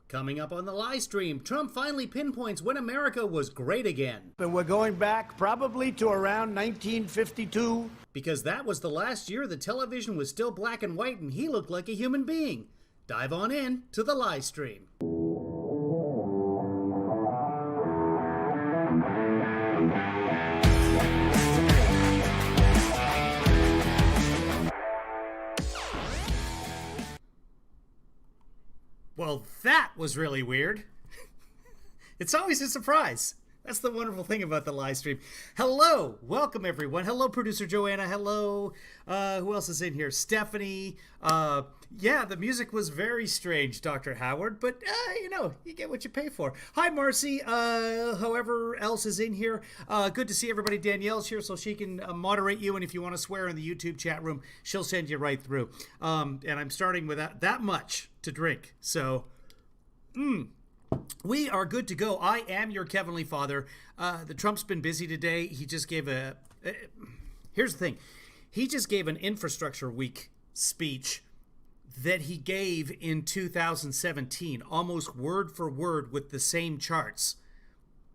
Coming up on the live stream, Trump finally pinpoints when America was great again. And we're going back probably to around 1952. Because that was the last year the television was still black and white and he looked like a human being. Dive on in to the live stream. Well, that was really weird. It's always a surprise. That's the wonderful thing about the live stream. Hello. Welcome, everyone. Hello, producer Joanna. Hello. Who else is in here? Stephanie. Yeah, the music was very strange, Dr. Howard, but, you get what you pay for. Hi, Marcy. Whoever else is in here. Good to see everybody. Danielle's here, so she can moderate you, and if you want to swear in the YouTube chat room, she'll send you right through. And I'm starting with that much to drink, so we are good to go. I am your Heavenly Father. The Trump's been busy today. He just gave here's the thing. He just gave an Infrastructure Week speech that he gave in 2017, almost word for word with the same charts.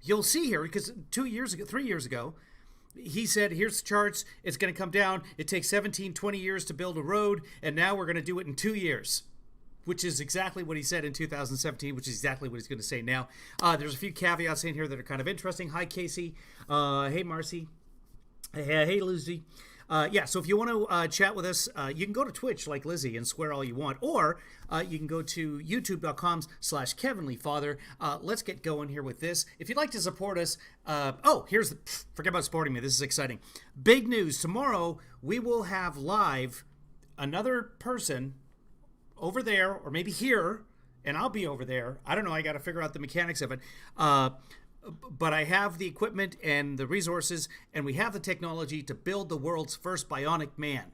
You'll see here, because 3 years ago, he said, here's the charts. It's going to come down. It takes 17, 20 years to build a road, and now we're going to do it in 2 years. Which is exactly what he said in 2017, which is exactly what he's going to say now. There's a few caveats in here that are kind of interesting. Hi, Casey. Hey, Marcy. Hey, Lucy. So if you want to chat with us, you can go to Twitch like Lizzie and swear all you want, or you can go to youtube.com/KevinlyFather. Let's get going here with this. If you'd like to support us, forget about supporting me. This is exciting. Big news. Tomorrow, we will have live another person over there, or maybe here, and I'll be over there. I don't know. I got to figure out the mechanics of it. But I have the equipment and the resources, and we have the technology to build the world's first bionic man.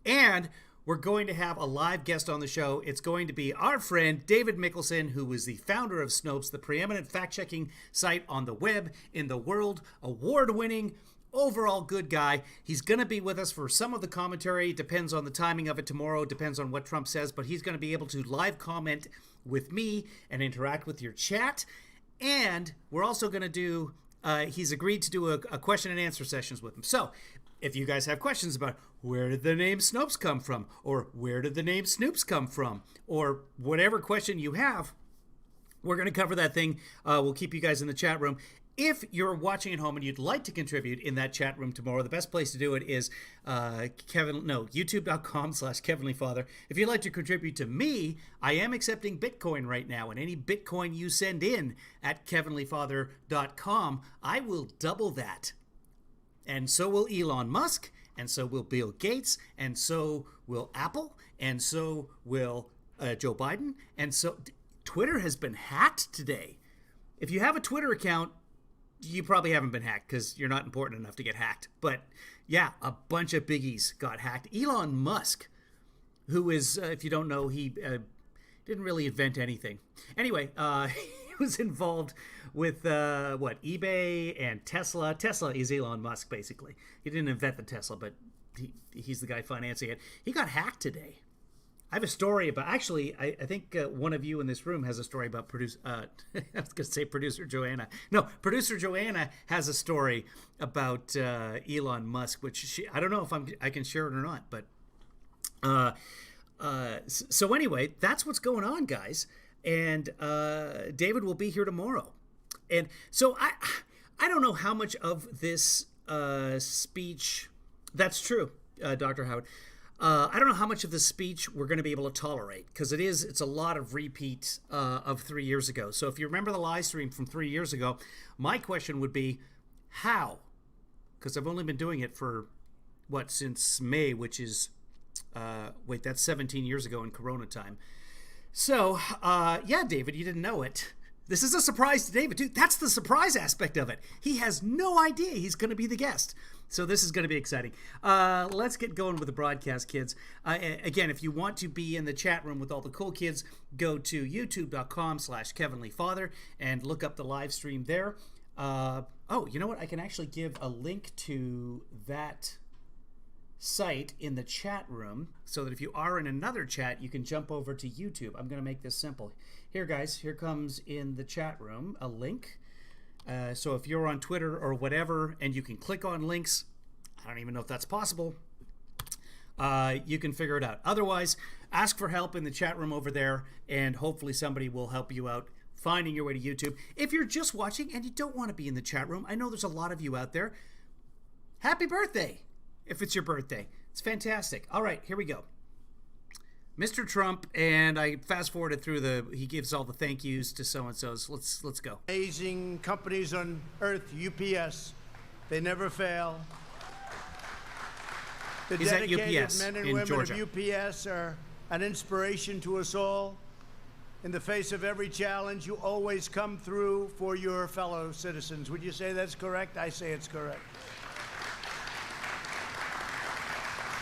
And we're going to have a live guest on the show. It's going to be our friend David Mickelson, who is the founder of Snopes, the preeminent fact-checking site on the web in the world, award-winning, overall good guy. He's going to be with us for some of the commentary. It depends on the timing of it tomorrow. It depends on what Trump says. But he's going to be able to live comment with me and interact with your chat. And we're also going to do, he's agreed to do a question and answer sessions with him. So if you guys have questions about where did the name Snopes come from, or where did the name Snoops come from, or whatever question you have, we're going to cover that thing. We'll keep you guys in the chat room. If you're watching at home and you'd like to contribute in that chat room tomorrow, the best place to do it is youtube.com/KevinlyFather. If you'd like to contribute to me, I am accepting Bitcoin right now, and any Bitcoin you send in at KevinlyFather.com, I will double that. And so will Elon Musk, and so will Bill Gates, and so will Apple, and so will Joe Biden, and so Twitter has been hacked today. If you have a Twitter account, you probably haven't been hacked because you're not important enough to get hacked. But yeah, a bunch of biggies got hacked. Elon Musk, who is, if you don't know, he didn't really invent anything. Anyway, he was involved with, eBay and Tesla. Tesla is Elon Musk, basically. He didn't invent the Tesla, but he's the guy financing it. He got hacked today. I have a story about, actually, I think one of you in this room has a story about I was going to say producer Joanna. No, producer Joanna has a story about Elon Musk, which I don't know if I can share it or not. But so anyway, that's what's going on, guys. And David will be here tomorrow. And so I don't know how much of this speech, that's true, Dr. Howard. I don't know how much of the speech we're going to be able to tolerate, because it's a lot of repeat of 3 years ago. So if you remember the live stream from 3 years ago, my question would be, how? Because I've only been doing it for, since May, which is, that's 17 years ago in Corona time. So, yeah, David, you didn't know it. This is a surprise to David, too. That's the surprise aspect of it. He has no idea he's going to be the guest. So this is going to be exciting. Let's get going with the broadcast, kids. Again, if you want to be in the chat room with all the cool kids, go to youtube.com/KevinlyFather and look up the live stream there. You know what? I can actually give a link to that site in the chat room so that if you are in another chat, you can jump over to YouTube. I'm going to make this simple. Here, guys, here comes in the chat room a link. So if you're on Twitter or whatever and you can click on links, I don't even know if that's possible, you can figure it out. Otherwise, ask for help in the chat room over there, and hopefully somebody will help you out finding your way to YouTube. If you're just watching and you don't want to be in the chat room, I know there's a lot of you out there. Happy birthday, if it's your birthday. It's fantastic. All right, here we go. Mr. Trump, and I fast-forwarded through he gives all the thank yous to so-and-sos. Let's go. Amazing companies on earth, UPS, they never fail. The He's at dedicated UPS men and in women Georgia. of UPS are an inspiration to us all. In the face of every challenge, you always come through for your fellow citizens. Would you say that's correct? I say it's correct.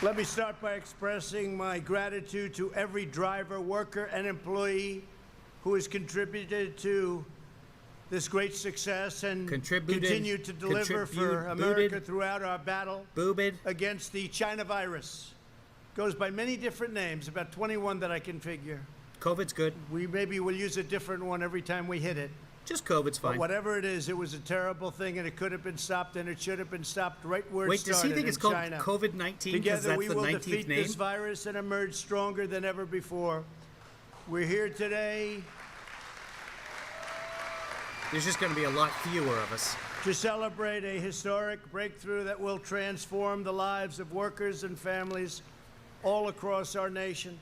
Let me start by expressing my gratitude to every driver, worker, and employee who has contributed to this great success and continue to deliver for America throughout our battle against the China virus. Goes by many different names, about 21 that I can figure. COVID's good. We maybe will use a different one every time we hit it. Just COVID's fine. But whatever it is, it was a terrible thing, and it could have been stopped, and it should have been stopped right where it started. Wait, does he think it's called China. COVID-19 because Together that's we the will 19th defeat name? this virus and emerge stronger than ever before. We're here today There's just going to be a lot fewer of us. to celebrate a historic breakthrough that will transform the lives of workers and families all across our nation.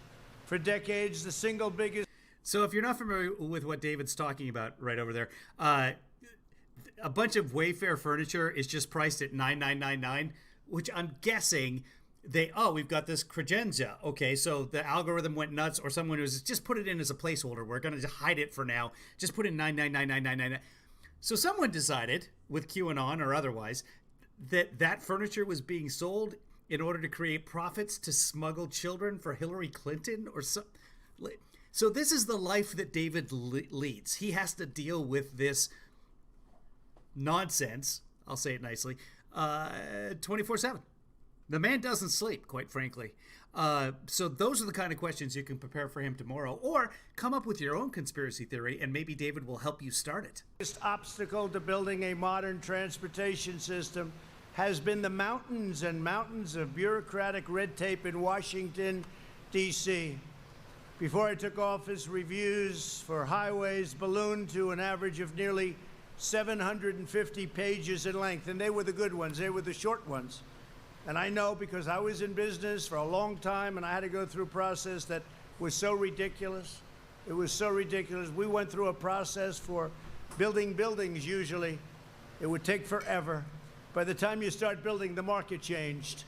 For decades, the single biggest... So if you're not familiar with what David's talking about right over there, a bunch of Wayfair furniture is just priced at $9,999, which I'm guessing we've got this credenza. Okay, so the algorithm went nuts, or someone was just put it in as a placeholder. We're going to hide it for now. Just put in 9,99999. So someone decided, with QAnon or otherwise, that furniture was being sold in order to create profits to smuggle children for Hillary Clinton or something. So this is the life that David leads. He has to deal with this nonsense, I'll say it nicely, 24/7. The man doesn't sleep, quite frankly. So those are the kind of questions you can prepare for him tomorrow, or come up with your own conspiracy theory, and maybe David will help you start it. The biggest obstacle to building a modern transportation system has been the mountains and mountains of bureaucratic red tape in Washington, D.C. Before I took office, reviews for highways ballooned to an average of nearly 750 pages in length, and they were the good ones. They were the short ones. And I know because I was in business for a long time, and I had to go through a process that was so ridiculous. It was so ridiculous. We went through a process for building buildings, usually. It would take forever. By the time you start building, the market changed.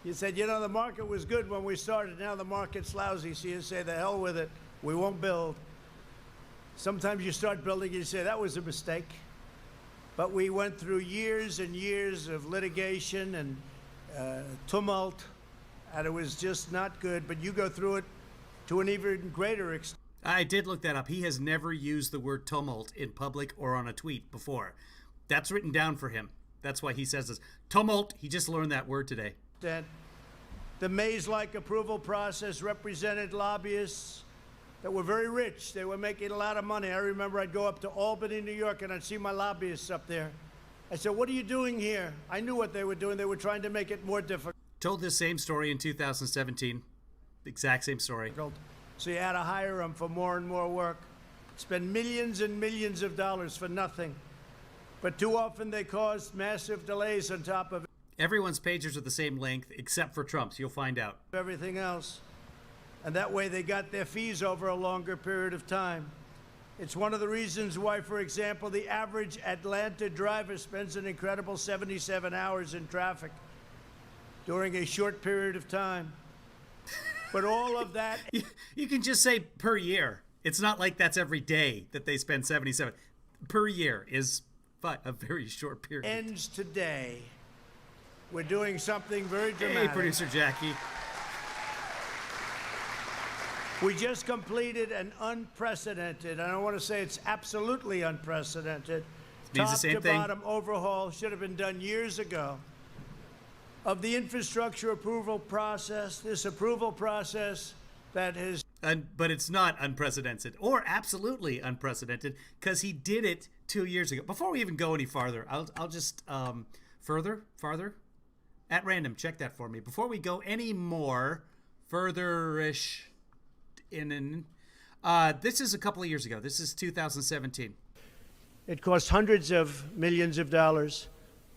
You said, you know, the market was good when we started. Now the market's lousy. So you say, the hell with it. We won't build. Sometimes you start building and you say, that was a mistake. But we went through years and years of litigation and tumult, and it was just not good. But you go through it to an even greater extent. I did look that up. He has never used the word tumult in public or on a tweet before. That's written down for him. That's why he says this. Tumult. He just learned that word today. The maze-like approval process represented lobbyists that were very rich. They were making a lot of money. I remember I'd go up to Albany, New York, and I'd see my lobbyists up there. I said, what are you doing here? I knew what they were doing. They were trying to make it more difficult. Told this same story in 2017. Exact same story. So you had to hire them for more and more work. Spend millions and millions of dollars for nothing. But too often they caused massive delays on top of Everyone's pages are the same length except for Trump's. You'll find out. everything else. And that way they got their fees over a longer period of time. It's one of the reasons why, for example, the average Atlanta driver spends an incredible 77 hours in traffic during a short period of time. But all of that... You can just say per year. It's not like that's every day that they spend 77. Per year is a very short period. Ends today. We're doing something very dramatic. Hey, Producer Jackie. We just completed an unprecedented, and I want to say it's absolutely unprecedented, Means the same thing. top-to-bottom overhaul. Should have been done years ago of the infrastructure approval process, this approval process that has... But it's not unprecedented, or absolutely unprecedented, because he did it 2 years ago. Before we even go any farther, I'll just farther at random check that for me. Before we go any more further-ish this is a couple of years ago. This is 2017. It cost hundreds of millions of dollars,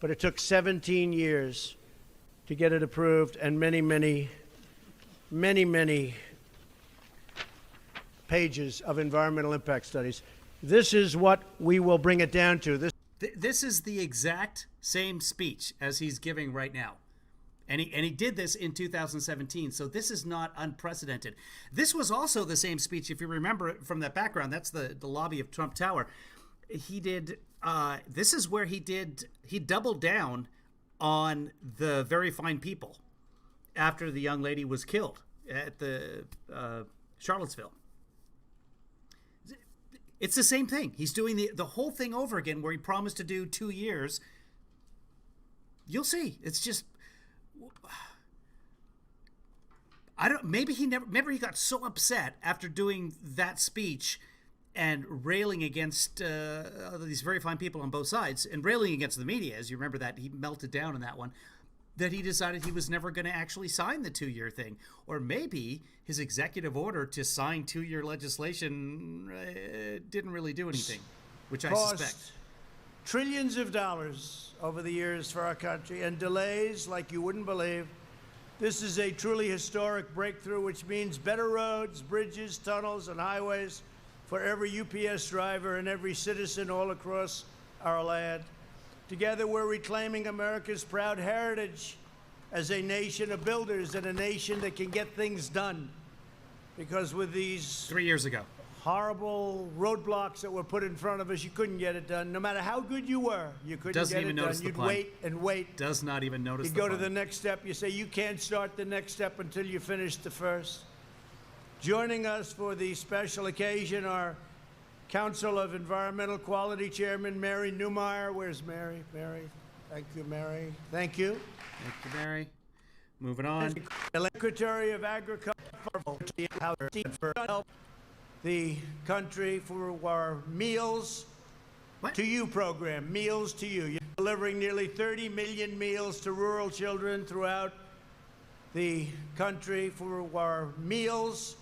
but it took 17 years to get it approved, and many pages of environmental impact studies. This is what we will bring it down to. This is the exact same speech as he's giving right now. And he did this in 2017, so this is not unprecedented. This was also the same speech, if you remember it from that background. That's the lobby of Trump Tower. He did, this is where he doubled down on the very fine people after the young lady was killed at the Charlottesville. It's the same thing. He's doing the whole thing over again where he promised to do 2 years. You'll see. It's just... maybe he got so upset after doing that speech and railing against these very fine people on both sides and railing against the media, as you remember that he melted down in that one, that he decided he was never going to actually sign the 2-year thing. Or maybe his executive order to sign 2-year legislation didn't really do anything, which I suspect. Trillions of dollars over the years for our country, and delays like you wouldn't believe. This is a truly historic breakthrough, which means better roads, bridges, tunnels, and highways for every UPS driver and every citizen all across our land. Together, we're reclaiming America's proud heritage as a nation of builders and a nation that can get things done. Because with these 3 years ago, horrible roadblocks that were put in front of us, you couldn't get it done. No matter how good you were, you couldn't get it done. You'd wait and wait. Does not even notice the You go to the next step. You say you can't start the next step until you finish the first. Joining us for the special occasion are Council of Environmental Quality Chairman Mary Newmeyer. Where's Mary? Mary. Thank you, Mary. Thank you. Thank you, Mary. Moving on. Secretary of Agriculture for help the country for our Meals to You program. Meals to You. You're delivering nearly 30 million meals to rural children throughout the country for our Meals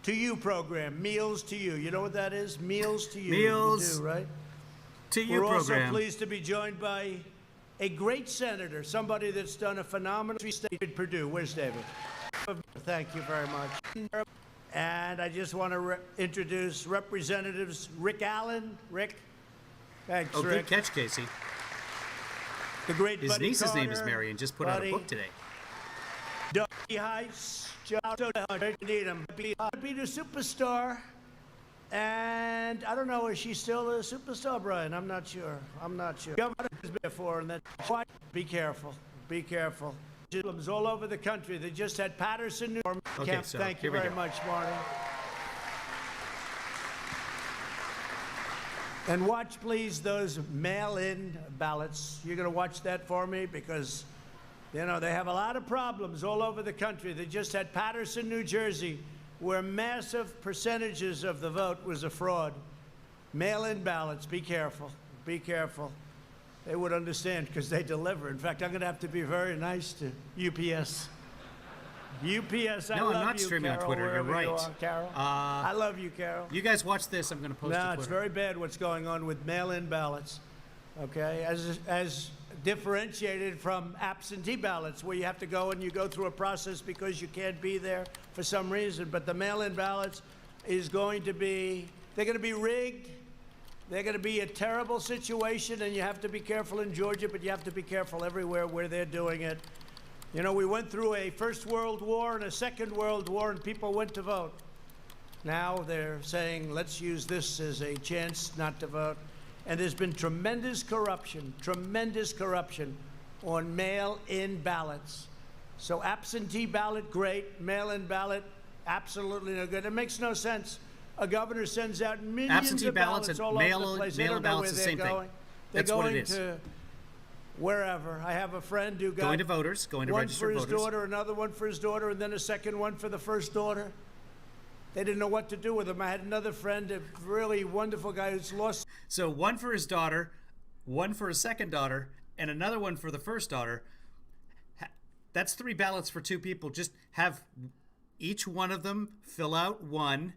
to You program. Meals to You. You know what that is? Meals to You. Meals you do, right? To You We're program. also pleased to be joined by a great senator, somebody that's done a phenomenal David Perdue. Where's David? Thank you very much. And I just want to introduce Representatives Rick Allen. Rick. Thanks, Oh, Rick. good catch, Casey. The great His Buddy niece's Carter, name is Mary and just put out a book today. Dusty Heiss, Needham, be the superstar. And I don't know, is she still a superstar, Brian? I'm not sure. I'm not sure. Governor has been before, and that's why. Be careful. Be careful. All over the country. They just had Patterson. Okay, so thank you very much, Marty. And watch, please, those mail-in ballots. You're going to watch that for me because, you know, they have a lot of problems all over the country. They just had Patterson, New Jersey, where massive percentages of the vote was a fraud. Mail-in ballots. Be careful. Be careful. They would understand because they deliver. In fact, I'm going to have to be very nice to UPS. UPS, I love you, I'm not streaming Carol, on Twitter. You're right. You are, Carol. I love you, Carol. You guys watch this. I'm going to post it to Twitter. No, it's very bad what's going on with mail-in ballots, okay, as differentiated from absentee ballots where you have to go and you go through a process because you can't be there for some reason. But the mail-in ballots is going to be, they're going to be rigged. They're going to be a terrible situation, and you have to be careful in Georgia, but you have to be careful everywhere where they're doing it. You know, we went through a First World War and a Second World War, and people went to vote. Now they're saying, let's use this as a chance not to vote. And there's been tremendous corruption on mail-in ballots. So absentee ballot, great. Mail-in ballot, absolutely no good. It makes no sense. A governor sends out millions Absentee of ballots and all over the place. They don't know where ballots, the they're same going. thing. They're That's what it going is. to wherever. I have a friend who got going to voters, going to one registered for his voters. daughter, another one for his daughter, and then a second one for the first daughter. They didn't know what to do with him. I had another friend, a really wonderful guy who's lost. So one for his daughter, one for his second daughter, and another one for the first daughter. That's 3 ballots for 2 people. Just have each one of them fill out one.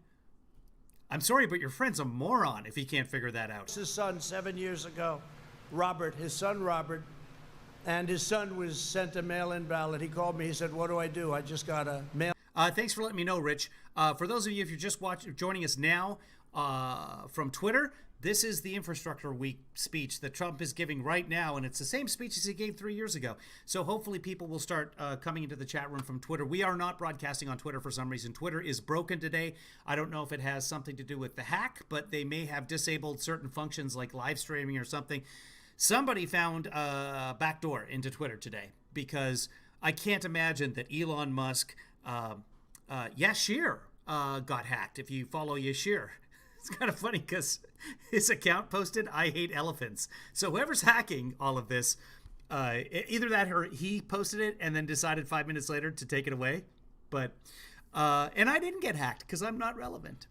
I'm sorry, but your friend's a moron if he can't figure that out. His son 7 years ago, Robert, his son Robert, and his son was sent a mail-in ballot. He called me. He said, "What do I do? I just got a mail." Thanks for letting me know, Rich. For those of you, if you're just joining us now from Twitter, this is the Infrastructure Week speech that Trump is giving right now, and it's the same speech as he gave 3 years ago. So hopefully people will start coming into the chat room from Twitter. We are not broadcasting on Twitter for some reason. Twitter is broken today. I don't know if it has something to do with the hack, but they may have disabled certain functions like live streaming or something. Somebody found a backdoor into Twitter today, because I can't imagine that Elon Musk, Yashir, got hacked. If you follow Yashir, it's kind of funny because his account posted, "I hate elephants." So whoever's hacking all of this, either that or he posted it and then decided 5 minutes later to take it away. But and I didn't get hacked because I'm not relevant.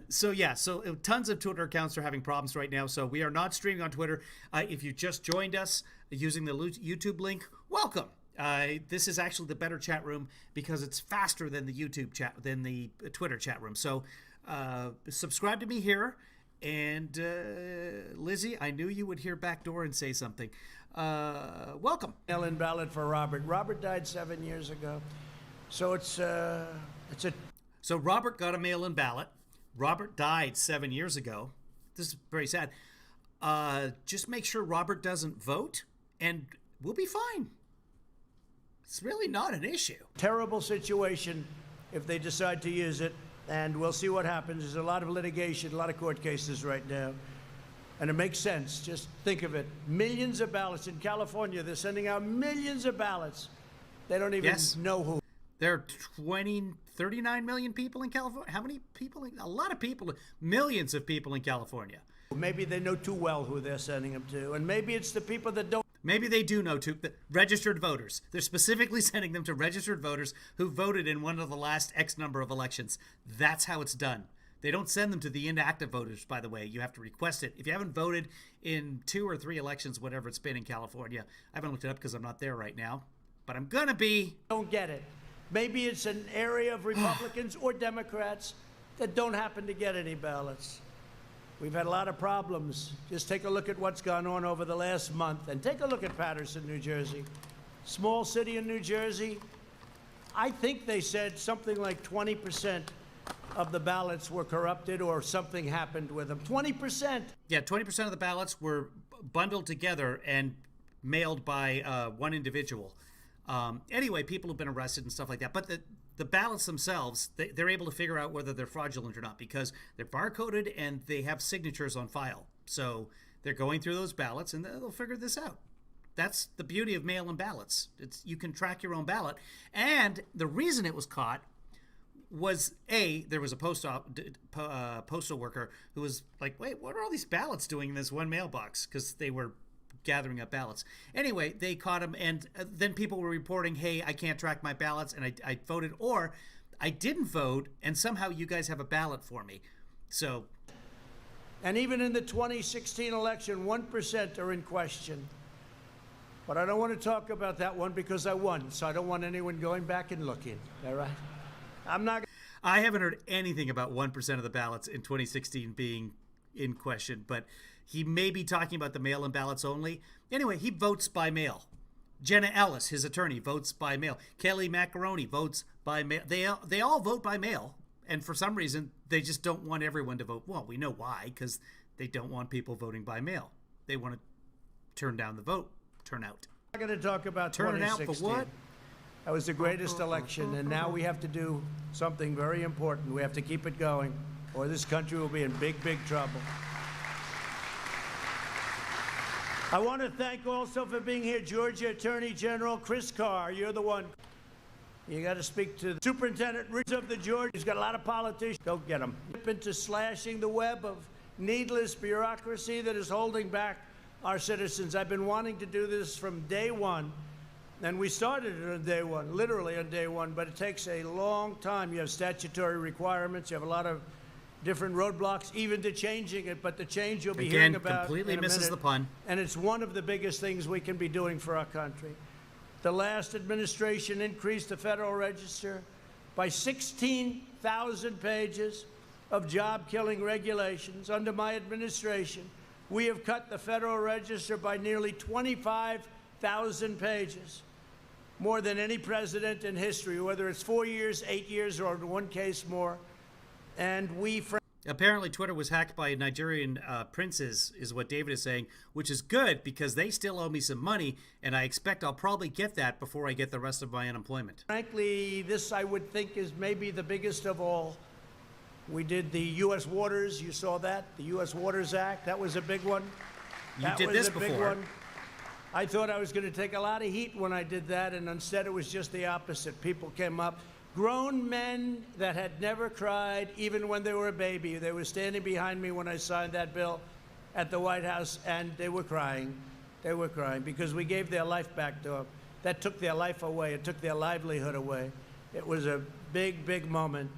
So tons of Twitter accounts are having problems right now. So we are not streaming on Twitter. If you just joined us using the YouTube link, welcome. This is actually the better chat room because it's faster than the YouTube chat, than the Twitter chat room. So subscribe to me here. And Lizzie, I knew you would hear backdoor and say something. Welcome. Mail-in ballot for Robert. Robert died 7 years ago. So So Robert got a mail-in ballot. Robert died 7 years ago. This is very sad. Just make sure Robert doesn't vote, and we'll be fine. It's really not an issue. Terrible situation if they decide to use it, and we'll see what happens. There's a lot of litigation, a lot of court cases right now, and it makes sense. Just think of it. Millions of ballots in California. They're sending out millions of ballots. They don't even know who. There are 39 million people in California. How many people? A lot of people, millions of people in California. Maybe they know too well who they're sending them to, and maybe it's the people that don't. Maybe they do know too. Registered voters. They're specifically sending them to registered voters who voted in one of the last X number of elections. That's how it's done. They don't send them to the inactive voters, by the way. You have to request it. If you haven't voted in 2 or 3 elections, whatever it's been in California, I haven't looked it up because I'm not there right now, but I'm going to be. Don't get it. Maybe it's an area of Republicans or Democrats that don't happen to get any ballots. We've had a lot of problems. Just take a look at what's gone on over the last month, and take a look at Paterson, New Jersey. Small city in New Jersey. I think they said something like 20% of the ballots were corrupted or something happened with them. 20%. Yeah, 20% of the ballots were bundled together and mailed by one individual. Anyway, people have been arrested and stuff like that. But the ballots themselves, they're able to figure out whether they're fraudulent or not because they're barcoded and they have signatures on file. So they're going through those ballots and they'll figure this out. That's the beauty of mail-in ballots. You can track your own ballot. And the reason it was caught was, there was a postal worker who was like, wait, what are all these ballots doing in this one mailbox? Because they were gathering up ballots. Anyway, they caught him, and then people were reporting, hey, I can't track my ballots, and I voted, or I didn't vote, and somehow you guys have a ballot for me. So. And even in the 2016 election, 1% are in question. But I don't want to talk about that one because I won, so I don't want anyone going back and looking. All right? I haven't heard anything about 1% of the ballots in 2016 being in question, but he may be talking about the mail-in ballots only. Anyway, he votes by mail. Jenna Ellis, his attorney, votes by mail. Kelly Macaroni votes by mail. They all vote by mail, and for some reason, they just don't want everyone to vote. Well, we know why, because they don't want people voting by mail. They want to turn down the vote turnout. I'm not going to talk about turn out for what? That was the greatest election, and now we have to do something very important. We have to keep it going, or this country will be in big, big trouble. I want to thank also for being here, Georgia Attorney General Chris Carr. You're the one. You got to speak to the Superintendent of the Georgia. He's got a lot of politicians. Go get them. Into slashing the web of needless bureaucracy that is holding back our citizens. I've been wanting to do this from day one, and we started it on day one, literally on day one, but it takes a long time. You have statutory requirements. You have a lot of different roadblocks, even to changing it, but the change you'll be hearing about completely in a misses minute, the pun. and it's one of the biggest things we can be doing for our country. The last administration increased the Federal Register by 16,000 pages of job-killing regulations. Under my administration, we have cut the Federal Register by nearly 25,000 pages, more than any president in history, whether it's 4 years, 8 years, or in one case more. And we... Apparently, Twitter was hacked by Nigerian princes, is what David is saying, which is good because they still owe me some money, and I expect I'll probably get that before I get the rest of my unemployment. Frankly, this, I would think, is maybe the biggest of all. We did the U.S. Waters. You saw that, the U.S. Waters Act. That was a big one. You did this before. Big one. I thought I was going to take a lot of heat when I did that, and instead it was just the opposite. People came up. Grown men that had never cried, even when they were a baby. They were standing behind me when I signed that bill at the White House, and they were crying. They were crying because we gave their life back to them. That took their life away. It took their livelihood away. It was a big, big moment.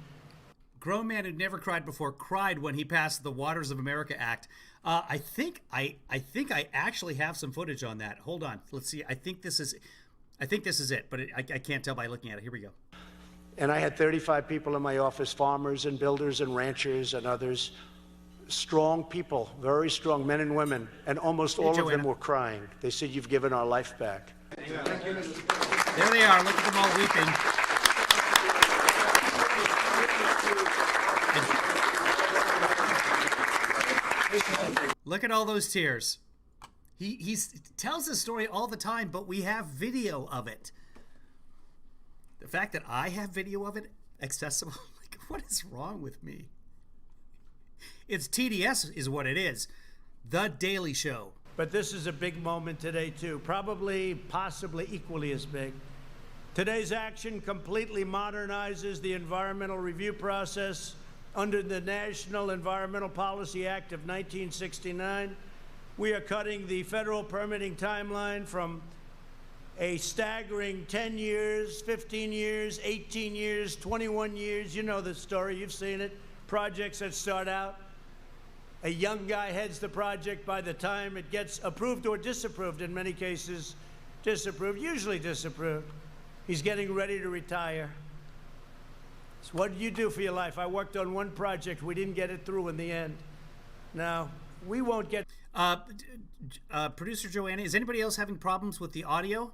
Grown man who never cried before cried when he passed the Waters of America Act. I think I actually have some footage on that. Hold on. Let's see. I think this is it, but I can't tell by looking at it. Here we go. And I had 35 people in my office, farmers and builders and ranchers and others, strong people, very strong men and women, and almost all of them were crying. They said, "You've given our life back." There they are. Look at them all weeping. Look at all those tears. He tells this story all the time, but we have video of it. The fact that I have video of it accessible, like, what is wrong with me? It's TDS is what it is. The Daily Show. But this is a big moment today, too. Probably, possibly equally as big. Today's action completely modernizes the environmental review process under the National Environmental Policy Act of 1969. We are cutting the federal permitting timeline from a staggering 10 years, 15 years, 18 years, 21 years. You know the story. You've seen it. Projects that start out, a young guy heads the project. By the time it gets approved or disapproved, in many cases disapproved, usually disapproved, he's getting ready to retire. So what did you do for your life? I worked on one project. We didn't get it through in the end. Now, we won't get... Producer Joanna, is anybody else having problems with the audio?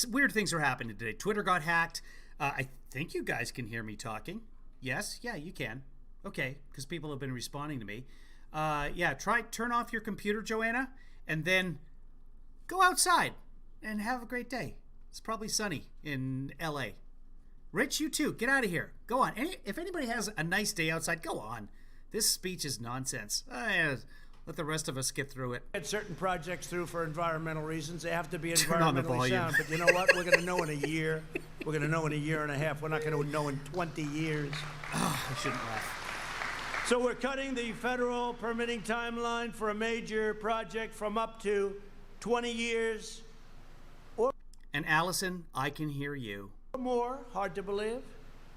Weird things are happening today. Twitter got hacked. I think you guys can hear me talking. Yes? Yeah, you can. Okay, because people have been responding to me. Yeah, turn off your computer, Joanna, and then go outside and have a great day. It's probably sunny in LA. Rich, you too. Get out of here. Go on. If anybody has a nice day outside, go on. This speech is nonsense. Let the rest of us get through it. Get certain projects through for environmental reasons. They have to be Turn on the environmentally volume. sound. But you know what? We're going to know in a year. We're going to know in a year and a half. We're not going to know in 20 years. I shouldn't laugh. So we're cutting the federal permitting timeline for a major project from up to 20 years And Allison, I can hear you. or more, hard to believe,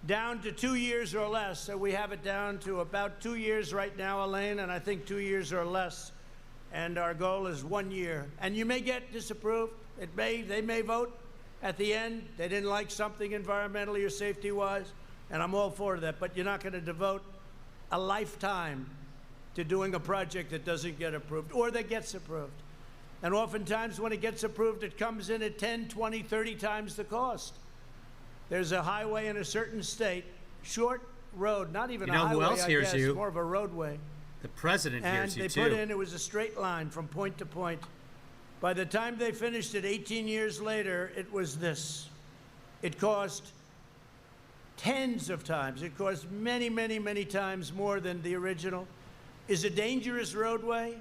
down to 2 years or less. So we have it down to about 2 years right now, Elaine, and I think 2 years or less. And our goal is 1 year. And you may get disapproved. They may vote at the end. They didn't like something environmentally or safety-wise, and I'm all for that. But you're not going to devote a lifetime to doing a project that doesn't get approved or that gets approved. And oftentimes when it gets approved, it comes in at 10, 20, 30 times the cost. There's a highway in a certain state, short road, not even a highway, who else hears I guess, you? more of a roadway. The president hears you And too. they put in, it was a straight line from point to point. By the time they finished it 18 years later, it was this. It cost tens of times. It cost many, many, many times more than the original. Is a dangerous roadway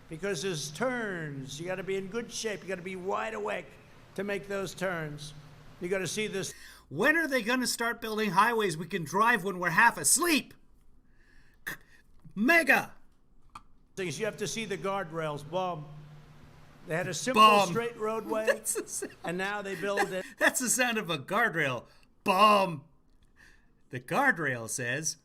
because there's turns. You got to be in good shape. You got to be wide awake to make those turns. You got to see this. When are they going to start building highways we can drive when we're half asleep? Mega! things. You have to see the guardrails. Boom. They had a simple Bomb. straight roadway, and now they build it. That's the sound of a guardrail. Bomb. The guardrail says,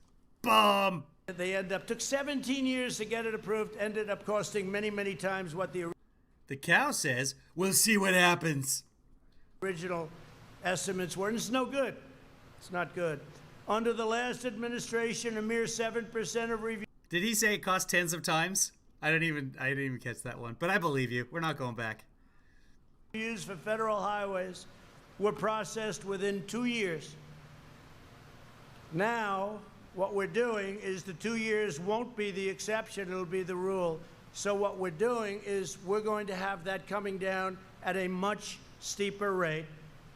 bomb. They took 17 years to get it approved, ended up costing many, many times what the cow says, we'll see what happens. Original estimates were, and it's no good. It's not good. Under the last administration, a mere 7% of reviews. Did he say it cost tens of times? I didn't even catch that one, but I believe you. We're not going back. Reviews for federal highways were processed within 2 years. Now, what we're doing is the 2 years won't be the exception, it'll be the rule. So what we're doing is we're going to have that coming down at a much steeper rate.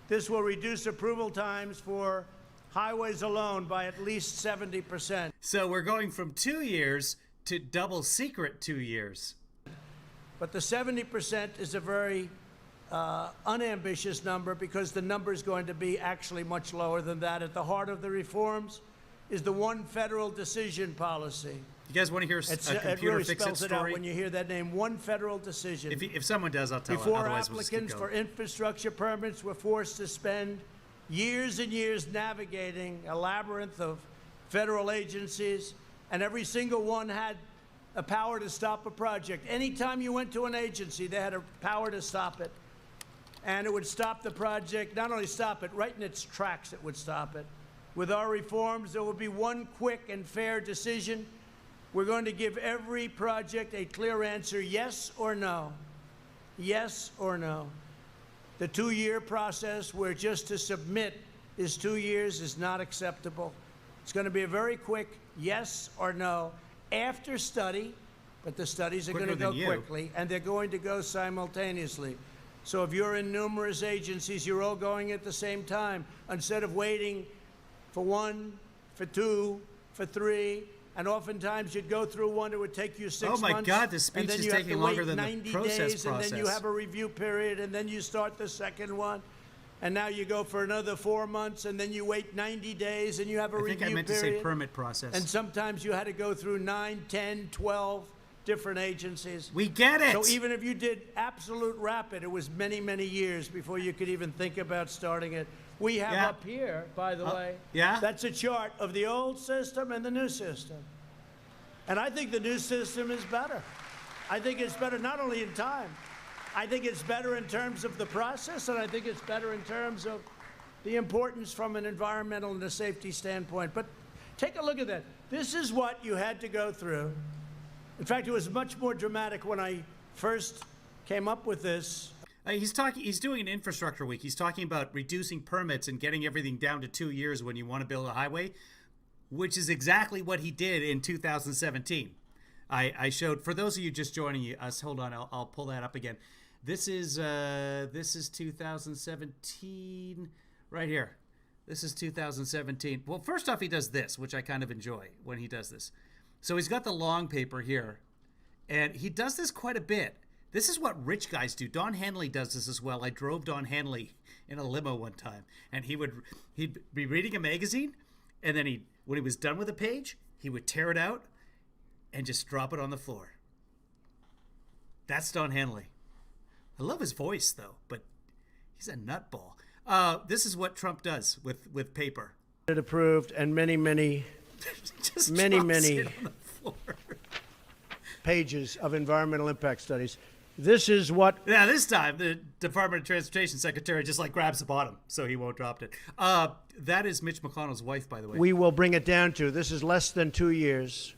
This will reduce approval times for highways alone by at least 70%. So we're going from 2 years to double secret 2 years. But the 70% is a very unambitious number because the number is going to be actually much lower than that. At the heart of the reforms is the one federal decision policy. You guys want to hear a computer it really fix-it spells it out story? when you hear that name, one federal decision. If someone does, I'll tell it. Before Otherwise, we'll just keep applicants going. for infrastructure permits were forced to spend years and years navigating a labyrinth of federal agencies, and every single one had a power to stop a project. Anytime you went to an agency, they had a power to stop it. And it would stop the project, not only stop it, right in its tracks it would stop it. With our reforms, there will be one quick and fair decision. We're going to give every project a clear answer, yes or no. Yes or no. The 2-year process where just to submit is 2 years is not acceptable. It's going to be a very quick yes or no after study, but the studies are going to go quickly, and they're going to go simultaneously. So if you're in numerous agencies, you're all going at the same time. Instead of waiting for 1, for 2, for 3, and oftentimes you'd go through one, it would take you 6 months. Oh my God, the speech is taking longer than the process. And then you have a review period, and then you start the second one. And now you go for another 4 months, and then you wait 90 days, and you have a review period. I think I meant to say permit process. And sometimes you had to go through 9, 10, 12 different agencies. We get it. So even if you did absolute rapid, it was many, many years before you could even think about starting it. We have up here, by the way, that's a chart of the old system and the new system. And I think the new system is better. I think it's better not only in time, I think it's better in terms of the process, and I think it's better in terms of the importance from an environmental and a safety standpoint. But take a look at that. This is what you had to go through. In fact, it was much more dramatic when I first came up with this. He's doing an infrastructure week. He's talking about reducing permits and getting everything down to 2 years when you want to build a highway, which is exactly what he did in 2017. I showed, for those of you just joining us, hold on, I'll pull that up again. This is 2017 right here. This is 2017. Well, first off, he does this, which I kind of enjoy when he does this. So he's got the long paper here, and he does this quite a bit. This is what rich guys do. Don Henley does this as well. I drove Don Henley in a limo one time, and he'd be reading a magazine, and then when he was done with a page, he would tear it out and just drop it on the floor. That's Don Henley. I love his voice, though, but he's a nutball. This is what Trump does with paper. It approved, and many pages of environmental impact studies. This is what... Yeah, this time the Department of Transportation Secretary just grabs the bottom so he won't drop it. That is Mitch McConnell's wife, by the way. We will bring it down to. This is less than 2 years.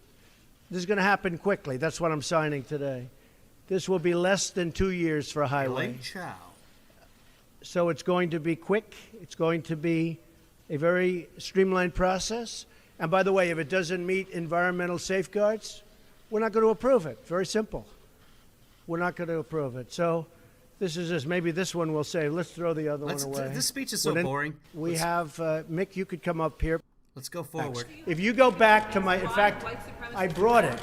This is going to happen quickly. That's what I'm signing today. This will be less than 2 years for a highway. So it's going to be quick. It's going to be a very streamlined process. And by the way, if it doesn't meet environmental safeguards, we're not going to approve it. Very simple. We're not going to approve it. So this is just, maybe this one will say, let's throw the other one away. This speech is so boring. We have, Mick, you could come up here. Let's go forward. If you go back to in fact, I brought it.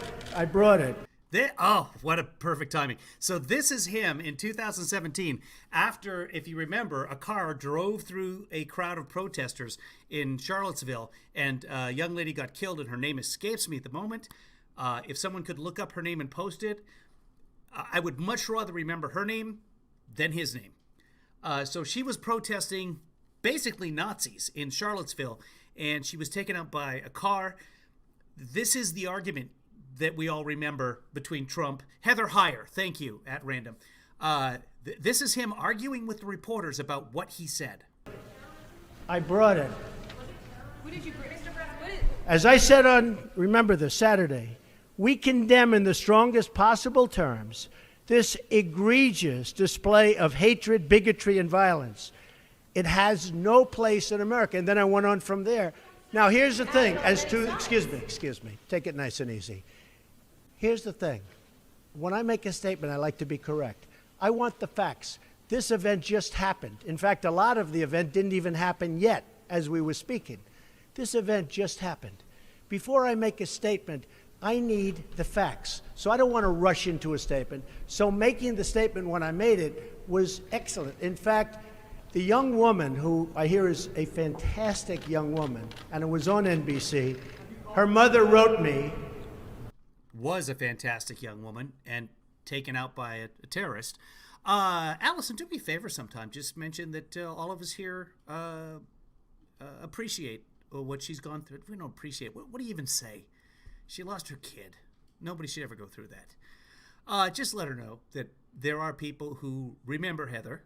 Oh, what a perfect timing. So this is him in 2017 after, if you remember, a car drove through a crowd of protesters in Charlottesville, and a young lady got killed, and her name escapes me at the moment. If someone could look up her name and post it, I would much rather remember her name than his name. So she was protesting basically Nazis in Charlottesville, and she was taken out by a car. This is the argument that we all remember between Trump. Heather Heyer, thank you, at random. This is him arguing with the reporters about what he said. I brought it. Who did you bring? As I said on, remember this, Saturday, we condemn in the strongest possible terms this egregious display of hatred, bigotry, and violence. It has no place in America. And then I went on from there. Now, here's the thing. Excuse me. Take it nice and easy. Here's the thing. When I make a statement, I like to be correct. I want the facts. This event just happened. In fact, a lot of the event didn't even happen yet as we were speaking. This event just happened. Before I make a statement, I need the facts. So I don't want to rush into a statement. So making the statement when I made it was excellent. In fact, the young woman, who I hear is a fantastic young woman, and it was on NBC, her mother wrote me. Was a fantastic young woman and taken out by a terrorist. Allison, do me a favor sometime. Just mention that all of us here appreciate what she's gone through. We don't appreciate. What do you even say? She lost her kid. Nobody should ever go through that. Just let her know that there are people who remember Heather.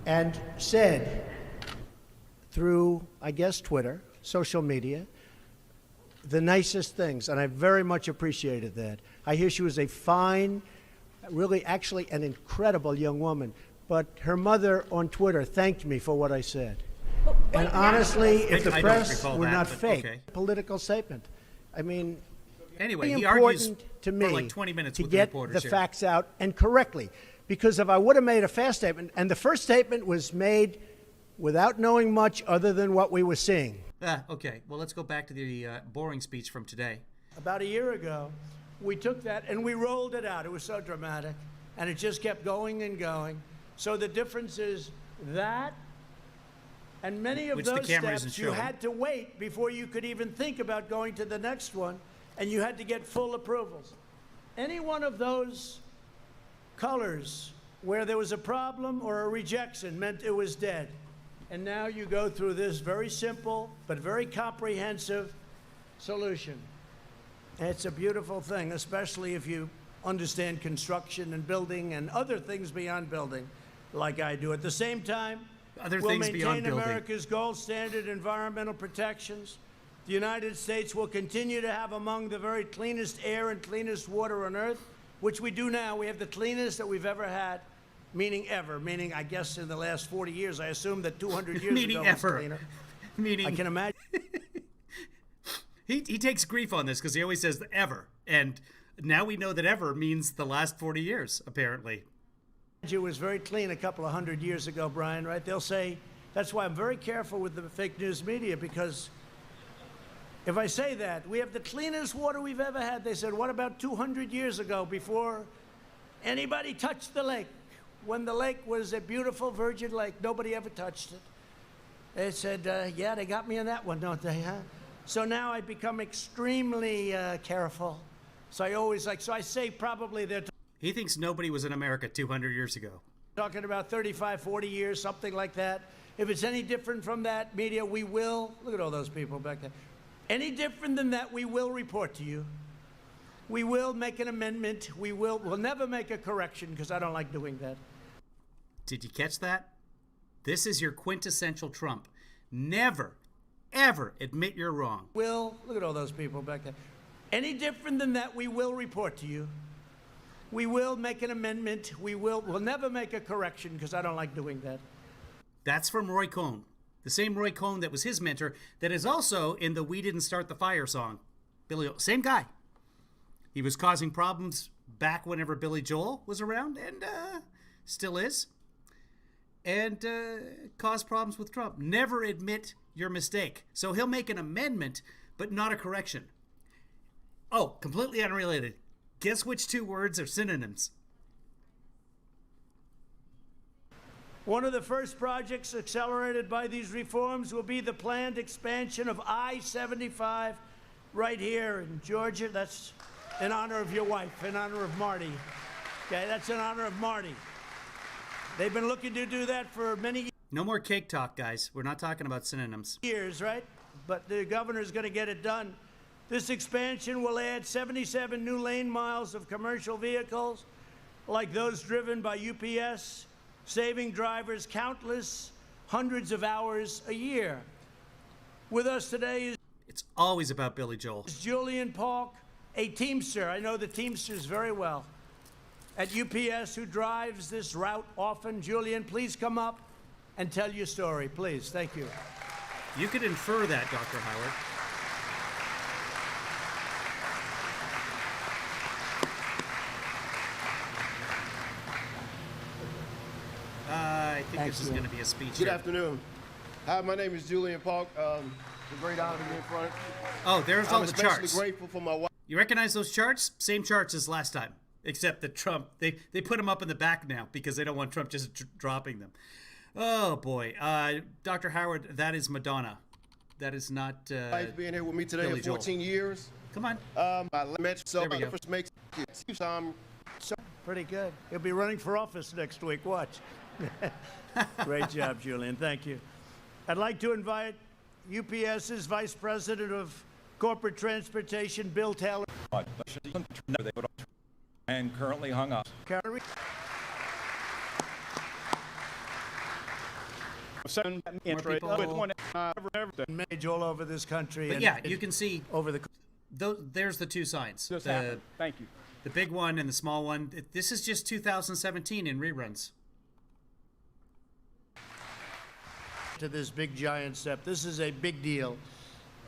And said through, I guess, Twitter, social media, the nicest things. And I very much appreciated that. I hear she was a fine, really actually an incredible young woman. But her mother on Twitter thanked me for what I said. And honestly, if the press were not fake, okay. Political statement. I mean, anyway, it's he argues important to me for like 20 minutes to with get the reporters the here. facts out and correctly. Because if I would have made a fast statement, and the first statement was made without knowing much other than what we were seeing. Okay, well, let's go back to the boring speech from today. About a year ago, we took that and we rolled it out. It was so dramatic, and it just kept going and going. So the difference is that, and many of Which the those camera isn't steps you showing. had to wait before you could even think about going to the next one, and you had to get full approvals. Any one of those colors where there was a problem or a rejection meant it was dead. And now you go through this very simple but very comprehensive solution. And it's a beautiful thing, especially if you understand construction and building and other things beyond building, like I do. At the same time, Other we'll things beyond maintain building. America's gold standard environmental protections. The United States will continue to have among the very cleanest air and cleanest water on earth, which we do now. We have the cleanest that we've ever had, meaning ever, meaning I guess in the last 40 years. I assume that 200 years Meaning ago ever. was cleaner. Meaning I can imagine. he takes grief on this because he always says ever. And now we know that ever means the last 40 years, apparently. It was very clean a couple of hundred years ago, Brian, right? They'll say, that's why I'm very careful with the fake news media, because if I say that, we have the cleanest water we've ever had. They said, what about 200 years ago, before anybody touched the lake? When the lake was a beautiful virgin lake, nobody ever touched it. They said, yeah, they got me on that one, don't they, huh? So now I become extremely careful. So I say probably they're He thinks nobody was in America 200 years ago. talking about 35, 40 years, something like that. If it's any different from that, media, we will, look at all those people back there. Any different than that, we will report to you. We will make an amendment. We'll never make a correction, because I don't like doing that. Did you catch that? This is your quintessential Trump. Never, ever admit you're wrong. Look at all those people back there. Any different than that, we will report to you. We will make an amendment. We'll never make a correction, because I don't like doing that. That's from Roy Cohn. The same Roy Cohn that was his mentor, that is also in the We Didn't Start the Fire song. Same guy. He was causing problems back whenever Billy Joel was around, and still is. And caused problems with Trump. Never admit your mistake. So he'll make an amendment, but not a correction. Oh, completely unrelated. Guess which two words are synonyms? One of the first projects accelerated by these reforms will be the planned expansion of I-75 right here in Georgia. That's in honor of your wife, in honor of Marty. Okay, that's in honor of Marty. They've been looking to do that for many No more cake talk, guys. We're not talking about synonyms. years, right? But the governor's going to get it done. This expansion will add 77 new lane miles of commercial vehicles like those driven by UPS, saving drivers countless hundreds of hours a year. With us today It's always about Billy Joel. is Julian Polk, a Teamster. I know the Teamsters very well. At UPS, who drives this route often. Julian, please come up and tell your story, please. Thank you. You could infer that, Dr. Howard. I think this is going to be a speech. Good here. afternoon. Hi, my name is Julian Polk. It's a great honor to be in front. Oh, there's all I'm the especially charts. grateful for my wife. You recognize those charts? Same charts as last time, except that Trump, they put them up in the back now because they don't want Trump just dropping them. Oh, boy. Dr. Howard, that is Madonna. That is not Wife being here with me today Billy for 14 years. Come on. I met so There we go. first makes Pretty good. He'll be running for office next week. Watch. Great job, Julian. Thank you. I'd like to invite UPS's Vice President of Corporate Transportation, Bill Taylor. And currently hung up. Carey. people. Made all over this country. But and yeah, you can see over the. there's the two signs. Just The, happened. Thank you. the big one and the small one. This is just 2017 in reruns. To this big giant step. This is a big deal.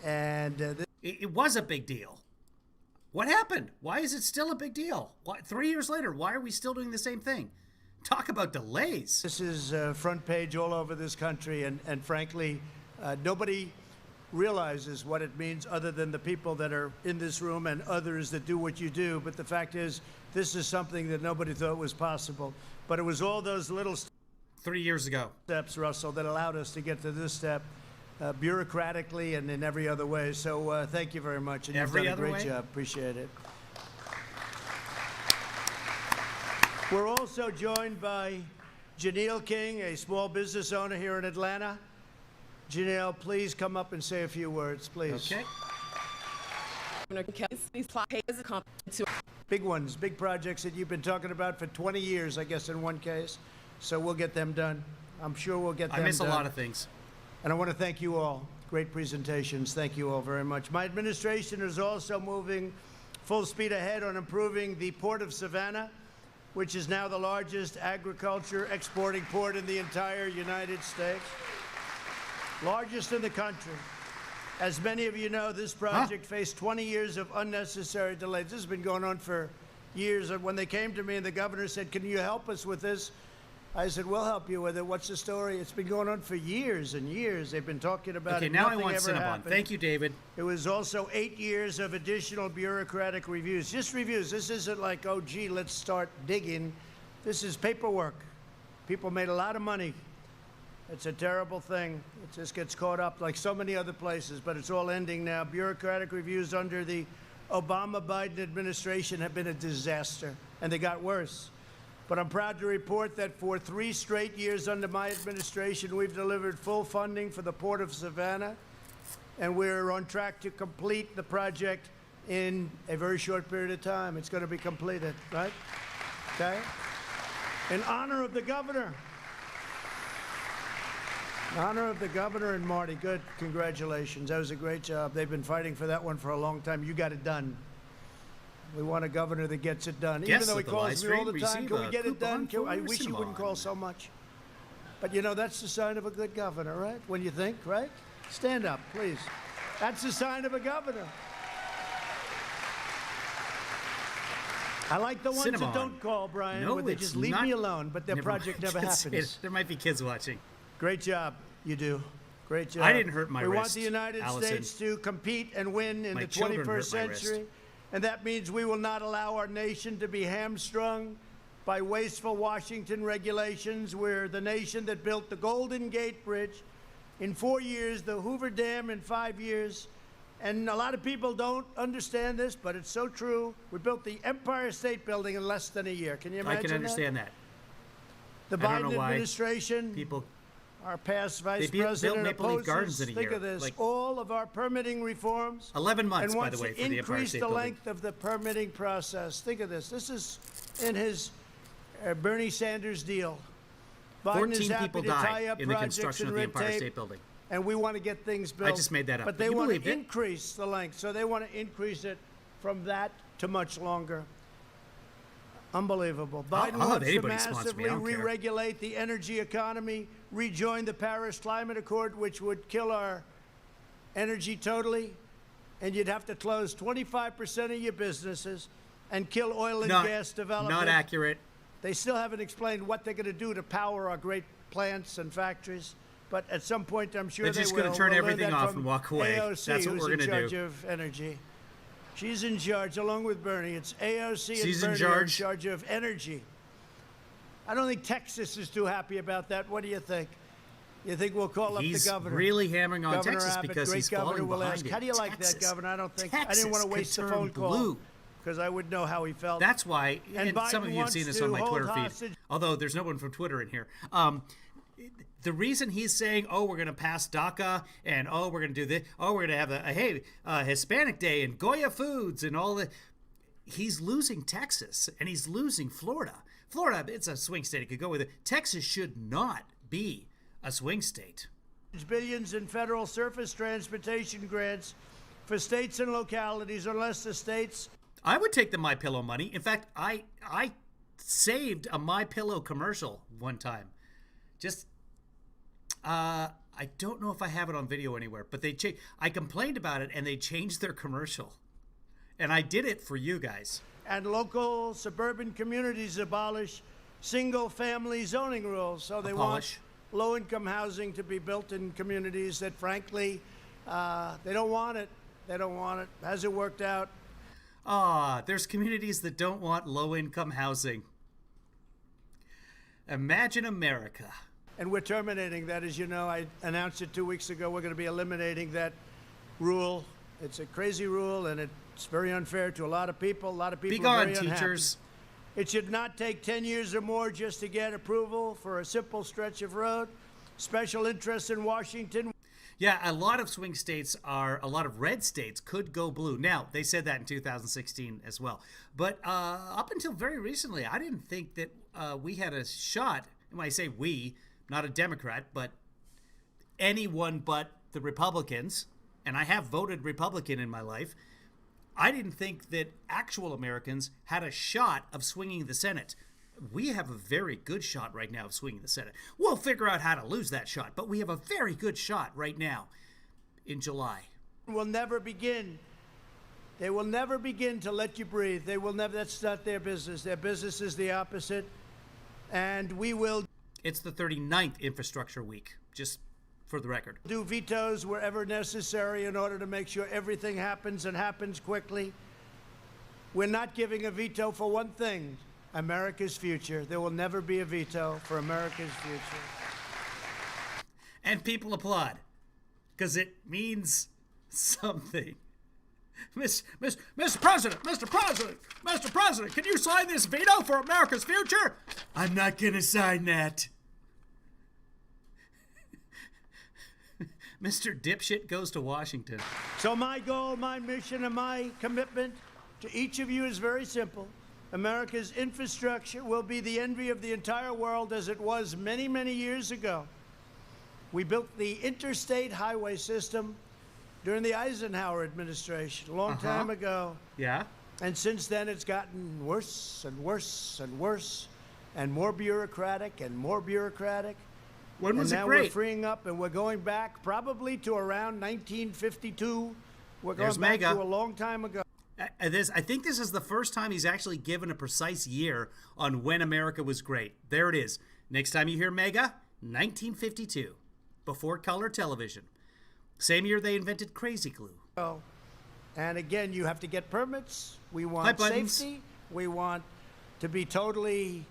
And It was a big deal. What happened? Why is it still a big deal? Why, 3 years later, why are we still doing the same thing? Talk about delays. this is front page all over this country. And frankly, nobody realizes what it means other than the people that are in this room and others that do what you do. But the fact is, this is something that nobody thought was possible. But it was all those little 3 years ago. steps, Russell, that allowed us to get to this step bureaucratically and in every other way. So thank you very much. And Every you've other done a great way? job. Appreciate it. We're also joined by Janelle King, a small business owner here in Atlanta. Janelle, please come up and say a few words, please. Okay. Big ones, big projects that you've been talking about for 20 years, I guess, in one case. So we'll get them done. I'm sure we'll get them I miss done. a lot of things. And I want to thank you all. Great presentations. Thank you all very much. My administration is also moving full speed ahead on improving the Port of Savannah, which is now the largest agriculture exporting port in the entire United States. Largest in the country. As many of you know, this project faced 20 years of unnecessary delays. This has been going on for years. And when they came to me and the governor said, "Can you help us with this?" I said, "We'll help you with it. What's the story?" It's been going on for years and years. They've been talking about Okay, it. now I Nothing want ever Cinnabon. happened. Thank you, David. It was also 8 years of additional bureaucratic reviews. Just reviews. This isn't like, oh, gee, let's start digging. This is paperwork. People made a lot of money. It's a terrible thing. It just gets caught up like so many other places, but it's all ending now. Bureaucratic reviews under the Obama-Biden administration have been a disaster, and they got worse. But I'm proud to report that for 3 straight years under my administration, we've delivered full funding for the Port of Savannah, and we're on track to complete the project in a very short period of time. It's going to be completed, right? Okay? In honor of the governor. In honor of the governor and Marty. Good. Congratulations. That was a great job. They've been fighting for that one for a long time. You got it done. We want a governor that gets it done. Even Guests though he of the calls live me all the stream time, receive can we a get it done? coupon I for wish you wouldn't Cinnabon. call so much. But you know, that's the sign of a good governor, right? When you think, right? Stand up, please. That's the sign of a governor. I like the ones Cinnabon. that don't call, Brian, No, where they it's just leave not- me alone, but their Never project mind. never Kids- happens. There might be kids watching. Great job, you do. Great job. I didn't hurt my We want wrist, the United Allison. States to compete and win in My the children 21st hurt my wrist. century. And that means we will not allow our nation to be hamstrung by wasteful Washington regulations. We're the nation that built the Golden Gate Bridge in 4 years, the Hoover Dam in 5 years, And a lot of people don't understand this, but it's so true. We built the Empire State Building in less than a year. Can you imagine I can understand that. The I don't Biden know why administration, people our past vice built president Maple Leaf Gardens opposes, in a think year. of this, Like, all of our permitting reforms. 11 months, and by the wants way, to for the Empire increase State the Building. length of the permitting process. Think of this. This is in his Bernie Sanders deal. Biden 14 is happy people to tie died up in the projects construction and of the red Empire tape, State Building. and we want to get things built. I just made that up. But But they you want believed to it. increase the length, so they want to increase it from that to much longer. Unbelievable. Biden I'll have wants to anybody sponsor massively me. I don't care. re-regulate the energy economy, rejoin the Paris Climate Accord, which would kill our energy totally, and you'd have to close 25% of your businesses and kill oil and gas development. Not accurate. They still haven't explained what they're going to do to power our great plants and factories, but at some point, I'm sure They're they just will. going to turn We'll learn everything that off from and walk away. AOC, That's what who's we're going in to charge do. of energy. She's in charge, along with Bernie. It's AOC She's and in Bernie are in charge. charge of energy. I don't think Texas is too happy about that. What do you think? You think we'll call up the He's governor? really hammering on Governor Texas Abbott, because great he's governor, falling will behind ask, it. how do you like that, Texas. Governor? I don't think I Texas didn't want to could waste the turn phone call blue. because I would know how he felt. That's why, and some Biden of you have wants seen this to on my hold Twitter feed, hostage- although there's no one from Twitter in here. The reason he's saying, oh, we're going to pass DACA, and oh, we're going to do this, oh, we're going to have a Hispanic Day and Goya Foods and all that, he's losing Texas, and he's losing Florida. Florida, it's a swing state. It could go with it. Texas should not be a swing state. Billions in federal surface transportation grants for states and localities unless the states I would take the My Pillow money. In fact, I saved a My Pillow commercial one time. Just I don't know if I have it on video anywhere, but I complained about it and they changed their commercial. And I did it for you guys. and local suburban communities abolish single-family zoning rules. So they want low-income housing to be built in communities that, frankly, they don't want it. They don't want it. Hasn't worked out. There's communities that don't want low-income housing. Imagine America. And we're terminating that. As you know, I announced it 2 weeks ago. We're going to be eliminating that rule. It's a crazy rule, and it's very unfair to a lot of people. A lot of people Be are gone, very teachers. Unhappy. It should not take 10 years or more just to get approval for a simple stretch of road. Special interests in Washington. Yeah, a lot of swing states a lot of red states could go blue. Now, they said that in 2016 as well. But up until very recently, I didn't think that we had a shot. When I say we, not a Democrat, but anyone but the Republicans, and I have voted Republican in my life, I didn't think that actual Americans had a shot of swinging the Senate. We have a very good shot right now of swinging the Senate. We'll figure out how to lose that shot, but we have a very good shot right now in July. Will never begin. They will never begin to let you breathe. They will never. That's not their business. Their business is the opposite. And we will. It's the 39th Infrastructure Week, just for the record. Do vetoes wherever necessary in order to make sure everything happens and happens quickly. We're not giving a veto for one thing. America's future. There will never be a veto for America's future. And people applaud because it means something. Mr. President, Mr. President, can you sign this veto for America's future? I'm not going to sign that. Mr. Dipshit goes to Washington. So my goal, my mission, and my commitment to each of you is very simple. America's infrastructure will be the envy of the entire world as it was many, many years ago. We built the interstate highway system during the Eisenhower administration, a long time ago. Yeah. And since then, it's gotten worse and worse and worse and more bureaucratic and more bureaucratic. When was it great? And now we're freeing up, and we're going back probably to around 1952. We're going back to a long time ago. I think this is the first time he's actually given a precise year on when America was great. There it is. Next time you hear MEGA, 1952, before color television. Same year they invented Crazy Glue. And again, you have to get permits. We want safety. We want to be totally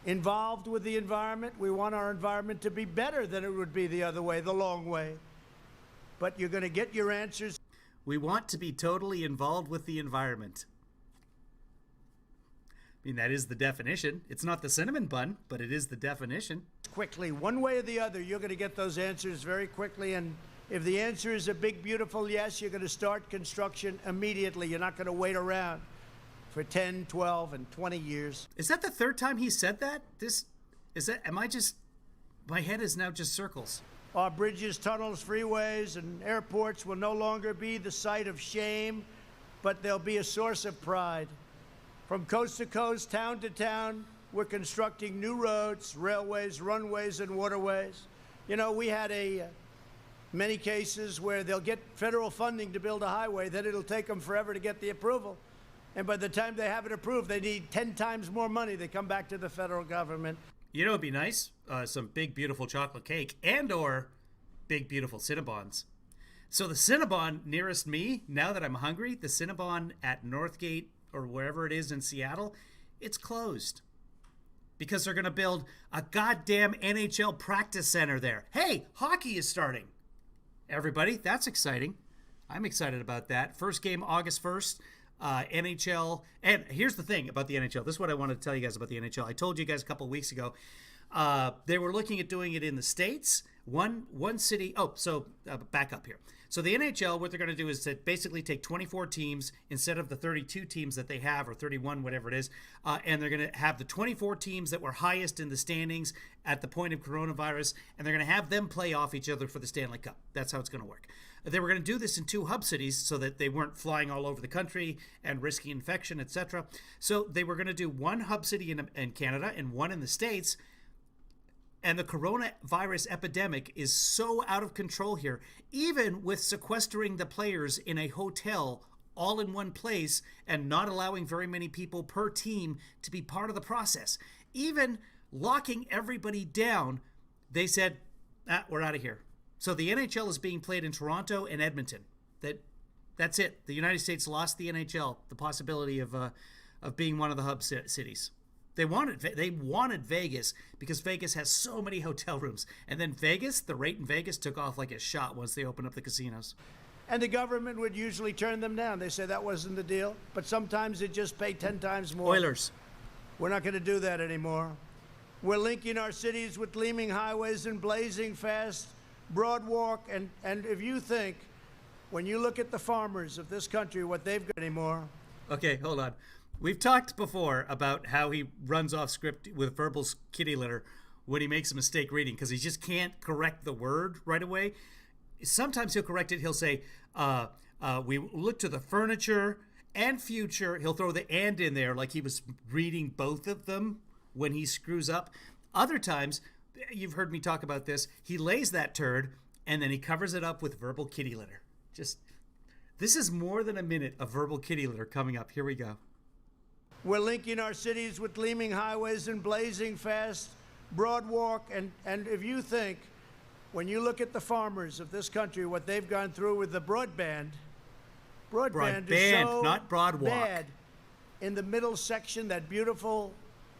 involved with the environment. We want our environment to be better than it would be the other way, the long way. But you're going to get your answers. We want to be totally involved with the environment. I mean, that is the definition. It's not the cinnamon bun, but it is the definition. Quickly, one way or the other, you're going to get those answers very quickly. And if the answer is a big, beautiful yes, you're going to start construction immediately. You're not going to wait around for 10, 12, and 20 years. Is that the third time he said that? My head is now just circles. Our bridges, tunnels, freeways, and airports will no longer be the site of shame, but they'll be a source of pride. From coast to coast, town to town, we're constructing new roads, railways, runways, and waterways. You know, we had many cases where they'll get federal funding to build a highway, then it'll take them forever to get the approval. And by the time they have it approved, they need 10 times more money. They come back to the federal government. You know, it'd be nice, some big, beautiful chocolate cake and or big, beautiful Cinnabons. So the Cinnabon nearest me, now that I'm hungry, the Cinnabon at Northgate or wherever it is in Seattle, it's closed. Because they're going to build a goddamn NHL practice center there. Hey, hockey is starting. Everybody, that's exciting. I'm excited about that. First game, August 1st. NHL. And here's the thing about the NHL. This is what I wanted to tell you guys about the NHL. I told you guys a couple of weeks ago. They were looking at doing it in the States. One city. Back up here. So the NHL, what they're going to do is to basically take 24 teams instead of the 32 teams that they have, or 31, whatever it is, and they're going to have the 24 teams that were highest in the standings at the point of coronavirus, and they're going to have them play off each other for the Stanley Cup. That's how it's going to work. They were going to do this in 2 hub cities so that they weren't flying all over the country and risking infection, etc. So they were going to do 1 hub city in Canada and 1 in the States. And the coronavirus epidemic is so out of control here, even with sequestering the players in a hotel all in one place and not allowing very many people per team to be part of the process. Even locking everybody down, they said, we're out of here. So the NHL is being played in Toronto and Edmonton. That's it. The United States lost the NHL, the possibility of being one of the hub cities. They wanted Vegas because Vegas has so many hotel rooms. And then the rate in Vegas took off like a shot once they opened up the casinos. And the government would usually turn them down. They say that wasn't the deal. But sometimes it just paid 10 times more. Oilers. We're not going to do that anymore. We're linking our cities with gleaming highways and blazing fast broad walk. And if you think, when you look at the farmers of this country, what they've got anymore. Okay, hold on. We've talked before about how he runs off script with verbal kitty litter when he makes a mistake reading because he just can't correct the word right away. Sometimes he'll correct it. He'll say, we look to the furniture and future. He'll throw the and in there like he was reading both of them when he screws up. Other times, you've heard me talk about this, he lays that turd and then he covers it up with verbal kitty litter. This is more than a minute of verbal kitty litter coming up. Here we go. We're linking our cities with gleaming highways and blazing fast broad walk. And if you think, when you look at the farmers of this country, what they've gone through with the broadband is so not broad walk. bad in the middle section, that beautiful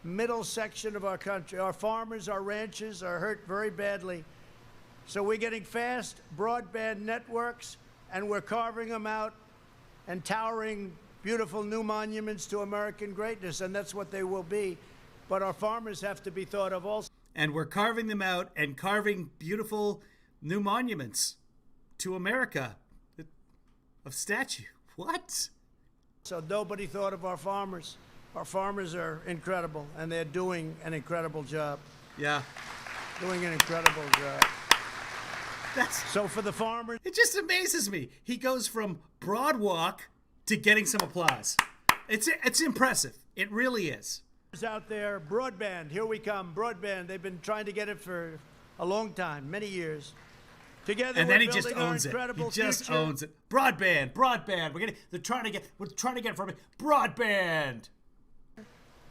middle section of our country. Our farmers, our ranchers are hurt very badly. So we're getting fast broadband networks, and we're carving them out and towering beautiful new monuments to American greatness, and that's what they will be. But our farmers have to be thought of also. And we're carving them out and carving beautiful new monuments to America of statue. What? So nobody thought of our farmers. Our farmers are incredible, and they're doing an incredible job. Yeah. Doing an incredible job. So for the farmers, it just amazes me. He goes from broad walk to getting some applause. It's impressive. It really is. Out there, broadband, here we come, broadband. They've been trying to get it for a long time, many years. Together, and then he we're just building our owns it. incredible He just future. owns it. Broadband. We're trying to get it from it. Broadband.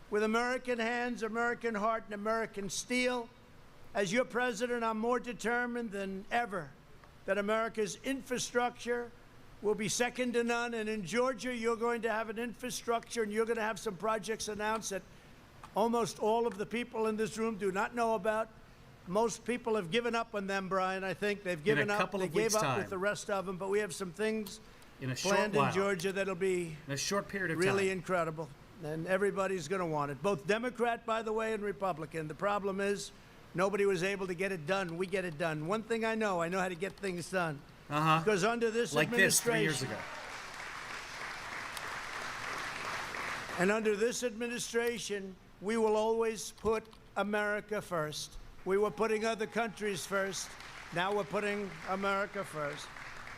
With American hands, American heart, and American steel. As your president, I'm more determined than ever that America's infrastructure will be second to none. And in Georgia, you're going to have an infrastructure, and you're going to have some projects announced that almost all of the people in this room do not know about. Most people have given up on them, Brian. I think they've given up. They gave up with the rest of them. But we have some things in a short planned while. in Georgia that'll be In a short period of really time. incredible. And everybody's going to want it, both Democrat, by the way, and Republican. The problem is nobody was able to get it done. We get it done. One thing I know how to get things done. Because under this Like this 3 years administration, ago. and under this administration, we will always put America first. We were putting other countries first. Now we're putting America first.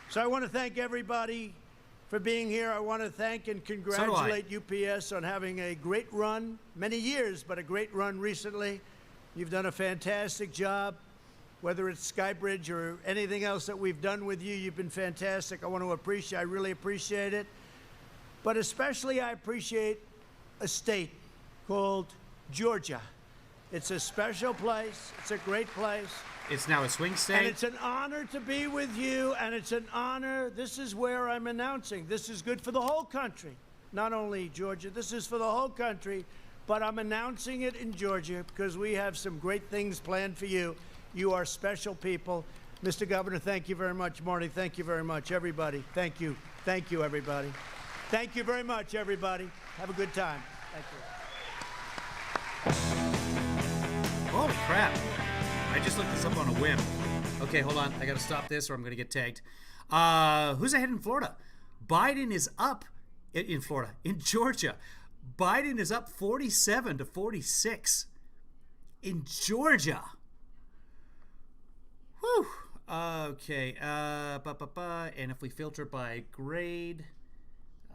So I want to thank everybody for being here. I want to thank and congratulate UPS on having a great run, many years, but a great run recently. You've done a fantastic job. Whether it's Skybridge or anything else that we've done with you, you've been fantastic. I want to I really appreciate it. But especially I appreciate a state called Georgia. It's a special place. It's a great place. It's now a swing state. And it's an honor to be with you, and it's an honor. This is where I'm announcing. This is good for the whole country, not only Georgia. This is for the whole country, but I'm announcing it in Georgia because we have some great things planned for you. You are special people. Mr. Governor, thank you very much. Marty, thank you very much. Everybody, thank you. Thank you, everybody. Thank you very much, everybody. Have a good time. Thank you. Holy crap. I just looked this up on a whim. Okay, hold on. I got to stop this or I'm going to get tagged. Who's ahead in Florida? Biden is up in Florida. In Georgia, Biden is up 47 to 46. In Georgia. Whew. Okay. And if we filter by grade,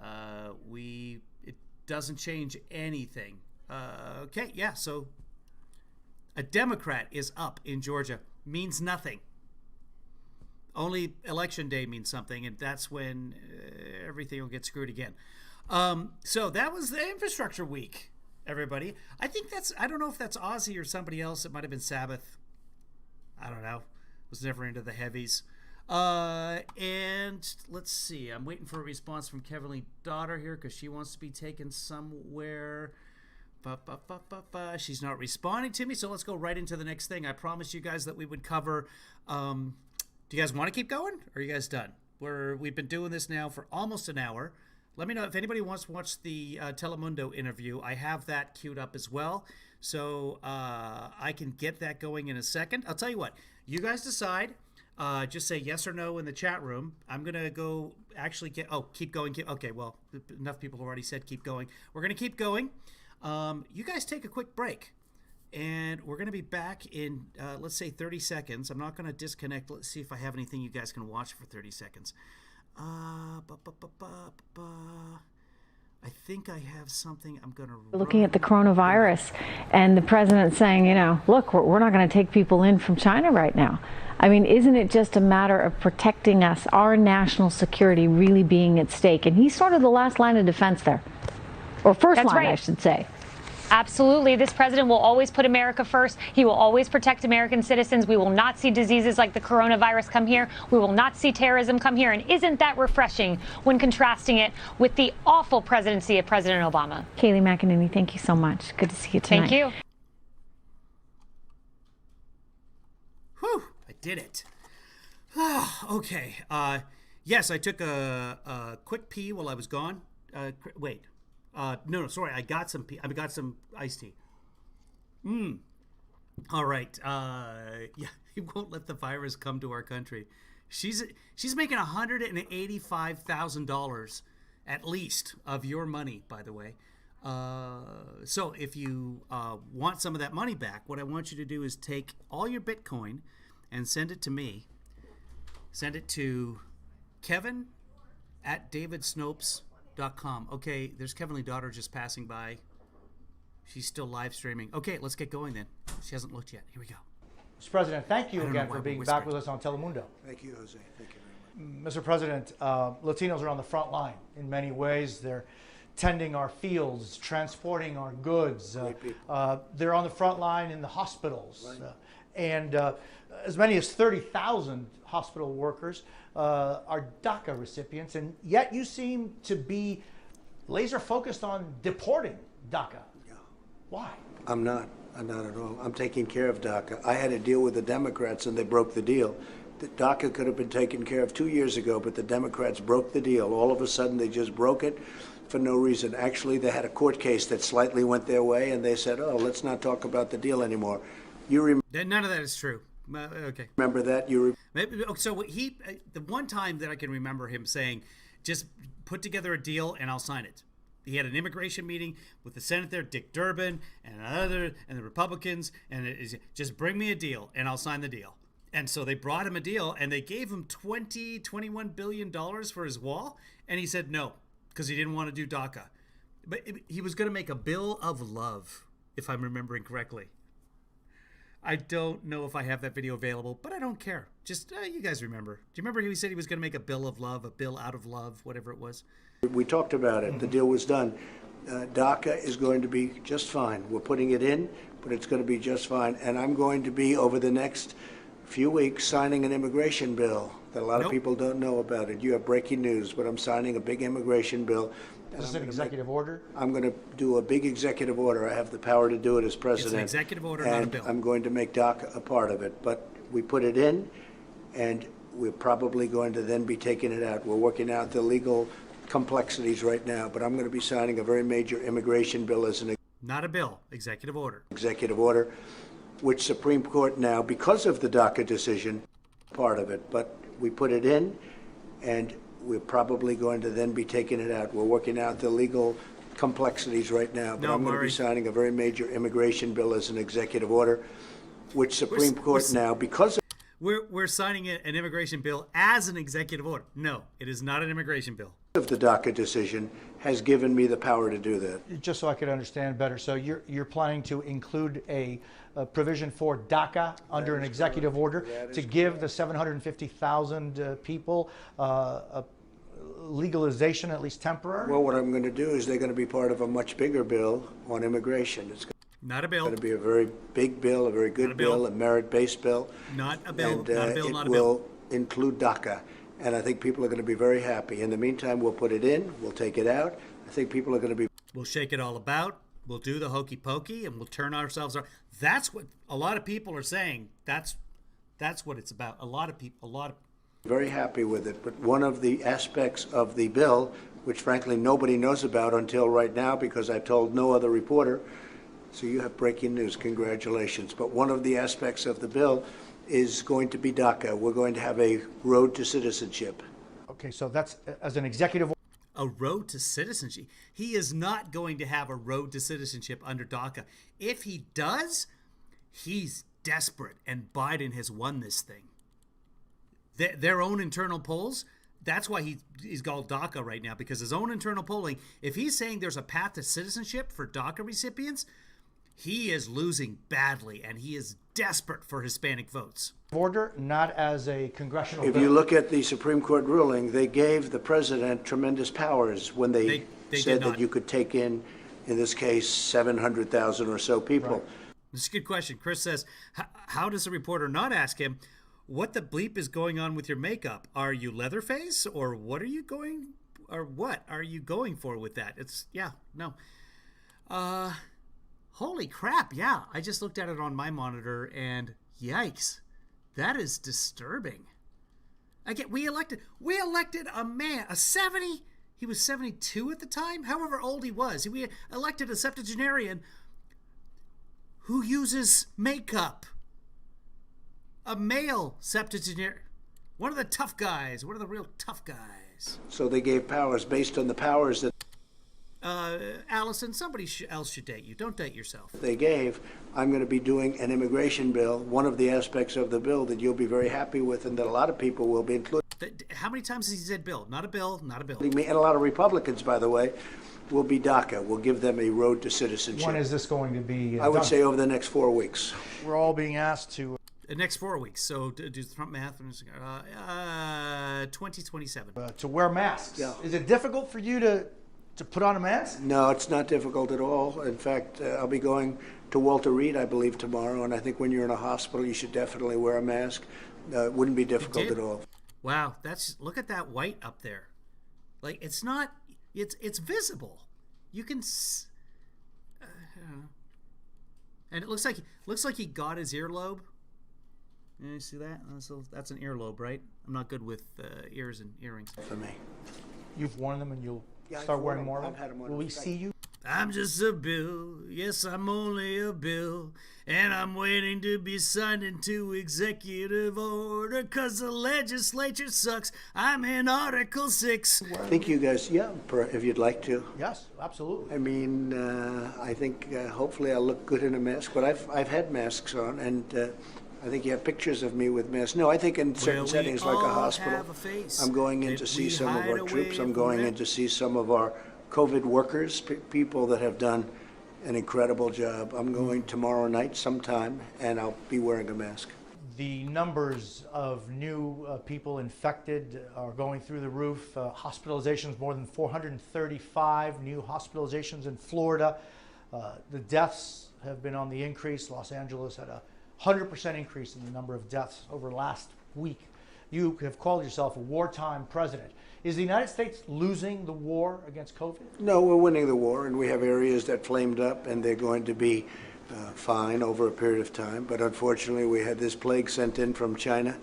it doesn't change anything. Okay, yeah, so a Democrat is up in Georgia. Means nothing. Only election day means something, and that's when everything will get screwed again. So that was the infrastructure week, everybody. I think I don't know if that's Ozzy or somebody else. It might have been Sabbath. I don't know. Was never into the heavies. And let's see. I'm waiting for a response from Kevinly daughter here because she wants to be taken somewhere. She's not responding to me, so let's go right into the next thing. I promised you guys that we would cover. Do you guys want to keep going, or are you guys done? We've been doing this now for almost an hour. Let me know if anybody wants to watch the Telemundo interview. I have that queued up as well, so I can get that going in a second. I'll tell you what. You guys decide. Just say yes or no in the chat room. I'm going to go actually get... Oh, keep going. Okay, well, enough people have already said keep going. We're going to keep going. You guys take a quick break, and we're going to be back in, let's say, 30 seconds. I'm not going to disconnect. Let's see if I have anything you guys can watch for 30 seconds. I think I have something I'm going to... Looking at the coronavirus and the president saying, look, we're not going to take people in from China right now. I mean, isn't it just a matter of protecting us, our national security really being at stake? And he's sort of the last line of defense there. Or first That's line, right. I should say. Absolutely. This president will always put America first. He will always protect American citizens. We will not see diseases like the coronavirus come here. We will not see terrorism come here. And isn't that refreshing when contrasting it with the awful presidency of President Obama? Kayleigh McEnany, thank you so much. Good to see you tonight. Thank you. Whew, I did it. Okay. Yes, I took a quick pee while I was gone. Wait. No, sorry. I got some iced tea. All right. Yeah, he won't let the virus come to our country. She's making $185,000 at least of your money, by the way. So if you want some of that money back, what I want you to do is take all your Bitcoin and send it to me. Send it to Kevin@DavidSnopes.com. Okay, there's Kevinly daughter just passing by. She's still live streaming. Okay, let's get going then. She hasn't looked yet. Here we go. Mr. President, thank you I don't again know why for we're being whispering. back with us on Telemundo. Thank you, Jose. Thank you very much. Mr. President, Latinos are on the front line in many ways. They're tending our fields, transporting our goods. They're on the front line in the hospitals. Right. And as many as 30,000 hospital workers are DACA recipients, and yet you seem to be laser focused on deporting DACA. Yeah. Why? I'm not at all. I'm taking care of DACA. I had a deal with the Democrats and they broke the deal. The DACA could have been taken care of 2 years ago, but the Democrats broke the deal. All of a sudden, they just broke it for no reason. Actually, they had a court case that slightly went their way, and they said, oh, let's not talk about the deal anymore. You None of that is true. Okay. remember that? So the one time that I can remember him saying, just put together a deal and I'll sign it. He had an immigration meeting with the Senate there, Dick Durbin and the Republicans, and just bring me a deal and I'll sign the deal. And so they brought him a deal and they gave him $21 billion for his wall. And he said no, because he didn't want to do DACA. But he was going to make a bill of love, if I'm remembering correctly. I don't know if I have that video available, but I don't care. Just you guys remember. Do you remember he said he was going to make a bill of love, a bill out of love, whatever it was? We talked about it. The deal was done. DACA is going to be just fine. We're putting it in, but it's going to be just fine. And I'm going to be, over the next few weeks, signing an immigration bill that a lot of people don't know about it. You have breaking news, but I'm signing a big immigration bill. Is this an executive order? I'm going to do a big executive order. I have the power to do it as president. It's an executive order, not a bill. I'm going to make DACA a part of it. But we put it in, and we're probably going to then be taking it out. We're working out the legal complexities right now, but I'm going to be signing a very major immigration bill as an not a bill, executive order. Executive order, which Supreme Court now, because of the DACA decision, part of it. But we put it in, and we're probably going to then be taking it out. We're working out the legal complexities right now, but I'm going to be signing a very major immigration bill as an executive order, which Supreme Court now, because of we're signing an immigration bill as an executive order. No, it is not an immigration bill. Of the DACA decision, has given me the power to do that. Just so I could understand better, so you're planning to include a provision for DACA under an executive order to give the 750,000 people a legalization, at least temporary? Well, what I'm going to do is they're going to be part of a much bigger bill on immigration. It's not a bill. going to be a very big bill, a very good bill, a merit-based bill. Not a bill. And not a bill. Not a it bill. will include DACA. And I think people are going to be very happy. In the meantime, we'll put it in, we'll take it out. I think people are going to be... We'll shake it all about. We'll do the hokey pokey, and we'll turn ourselves around. That's what a lot of people are saying. That's what it's about. A lot of people, very happy with it. But one of the aspects of the bill, which frankly nobody knows about until right now because I've told no other reporter, so you have breaking news, congratulations. But one of the aspects of the bill is going to be DACA. We're going to have a road to citizenship. Okay, so that's as an executive. A road to citizenship. He is not going to have a road to citizenship under DACA. If he does, he's desperate, and Biden has won this thing. Their own internal polls, that's why he's called DACA right now, because his own internal polling, if he's saying there's a path to citizenship for DACA recipients, he is losing badly, and he is desperate for Hispanic votes. Order, not as a congressional If bill. you look at the Supreme Court ruling, they gave the president tremendous powers when they said that you could take in this case, 700,000 or so people. Right. This is a good question. Chris says, how does a reporter not ask him, what the bleep is going on with your makeup? Are you Leatherface, or what are you going for with that? Holy crap, yeah. I just looked at it on my monitor, and yikes, that is disturbing. We elected a man, he was 72 at the time, however old he was. We elected a septuagenarian who uses makeup. A male septuagenarian. One of the tough guys, one of the real tough guys. So they gave powers based on the powers that Allison, somebody else should date you. Don't date yourself. they gave. I'm going to be doing an immigration bill, one of the aspects of the bill that you'll be very happy with and that a lot of people will be included. How many times has he said bill? Not a bill, not a bill. And a lot of Republicans, by the way, will be DACA. We'll give them a road to citizenship. When is this going to be I would done? say over the next 4 weeks. We're all being asked to... The next 4 weeks. So do the Trump math. 2027. To wear masks. Yeah. Is it difficult for you to put on a mask? No, it's not difficult at all. In fact, I'll be going to Walter Reed, I believe, tomorrow, and I think when you're in a hospital, you should definitely wear a mask. It wouldn't be difficult at all. Wow, look at that white up there. Like, it's not, it's visible. You can, and it looks like he got his earlobe. You see that? So that's an earlobe, right? I'm not good with ears and earrings. For me. You've worn them and you'll Yeah, start I've wearing worn more them. of I've had them? them on. Will we Right. see you? I'm just a bill, yes, I'm only a bill, and I'm waiting to be signed into executive order, 'cause the legislature sucks. I'm in Article 6. I think you guys, yeah, if you'd like to. Yes, absolutely. I mean, I think hopefully I'll look good in a mask, but I've had masks on, and I think you have pictures of me with masks. No, I think in certain settings like a hospital, I'm going in to see some of our troops. I'm going in to see some of our COVID workers, people that have done an incredible job. I'm going tomorrow night sometime, and I'll be wearing a mask. The numbers of new people infected are going through the roof. Hospitalizations, more than 435 new hospitalizations in Florida. The deaths have been on the increase. Los Angeles had a 100% increase in the number of deaths over last week. You have called yourself a wartime president. Is the United States losing the war against COVID? No, we're winning the war, and we have areas that flamed up, and they're going to be fine over a period of time. But unfortunately, we had this plague sent in from China,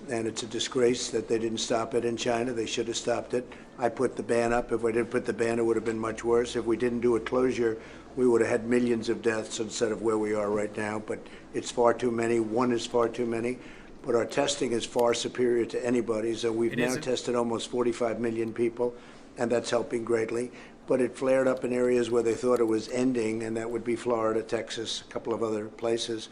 and it's a disgrace that they didn't stop it in China. They should have stopped it. I put the ban up. If we didn't put the ban, it would have been much worse. If we didn't do a closure, we would have had millions of deaths instead of where we are right now. But it's far too many. One is far too many. But our testing is far superior to anybody's. So we've now tested almost 45 million people, and that's helping greatly. But it flared up in areas where they thought it was ending, and that would be Florida, Texas, a couple of other places.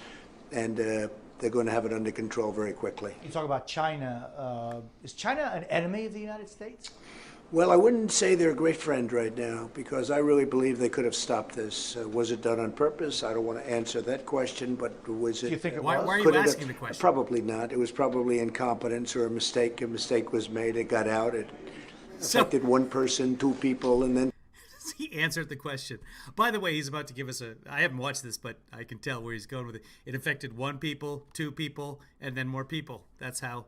And they're going to have it under control very quickly. You talk about China. Is China an enemy of the United States? Well, I wouldn't say they're a great friend right now, because I really believe they could have stopped this. Was it done on purpose? I don't want to answer that question, but was it? Do you think it Why was? are you could it asking have- the question? Probably not. It was probably incompetence or a mistake. A mistake was made. It got out. It affected one person, two people, and then He answered the question. By the way, he's about to give us I haven't watched this, but I can tell where he's going with it. It affected one people, two people, and then more people. That's how.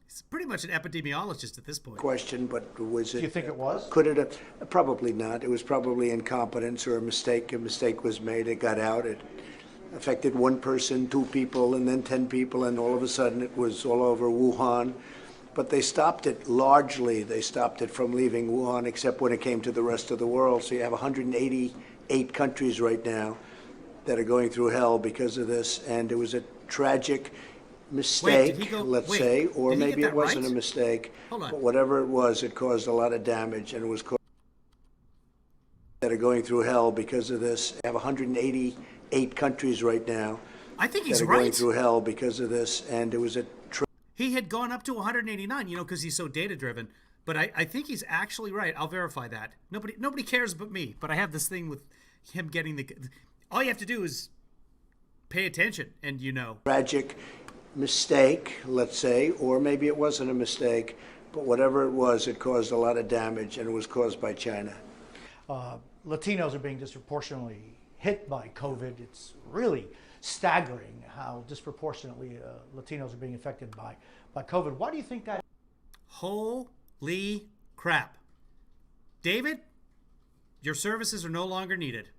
He's pretty much an epidemiologist at this point. question, but was it? Do you think it was? Could it have? Probably not. It was probably incompetence or a mistake. A mistake was made. It got out. It affected one person, two people, and then 10 people, and all of a sudden it was all over Wuhan. But they stopped it largely. They stopped it from leaving Wuhan, except when it came to the rest of the world. So you have 188 countries right now that are going through hell because of this, and it was a tragic mistake, let's say, or maybe it wasn't a mistake. Hold on. But whatever it was, it caused a lot of damage, and it was caused that are going through hell because of this. I have 188 countries right now I think he's that are going right. through hell because of this, and it was a He had gone up to 189, because he's so data driven. But I think he's actually right. I'll verify that. Nobody cares but me. But I have this thing with him getting all you have to do is pay attention, and tragic mistake, let's say, or maybe it wasn't a mistake, but whatever it was, it caused a lot of damage, and it was caused by China. Latinos are being disproportionately hit by COVID. It's really staggering how disproportionately Latinos are being affected by COVID. Why do you think that? Holy crap. David, your services are no longer needed.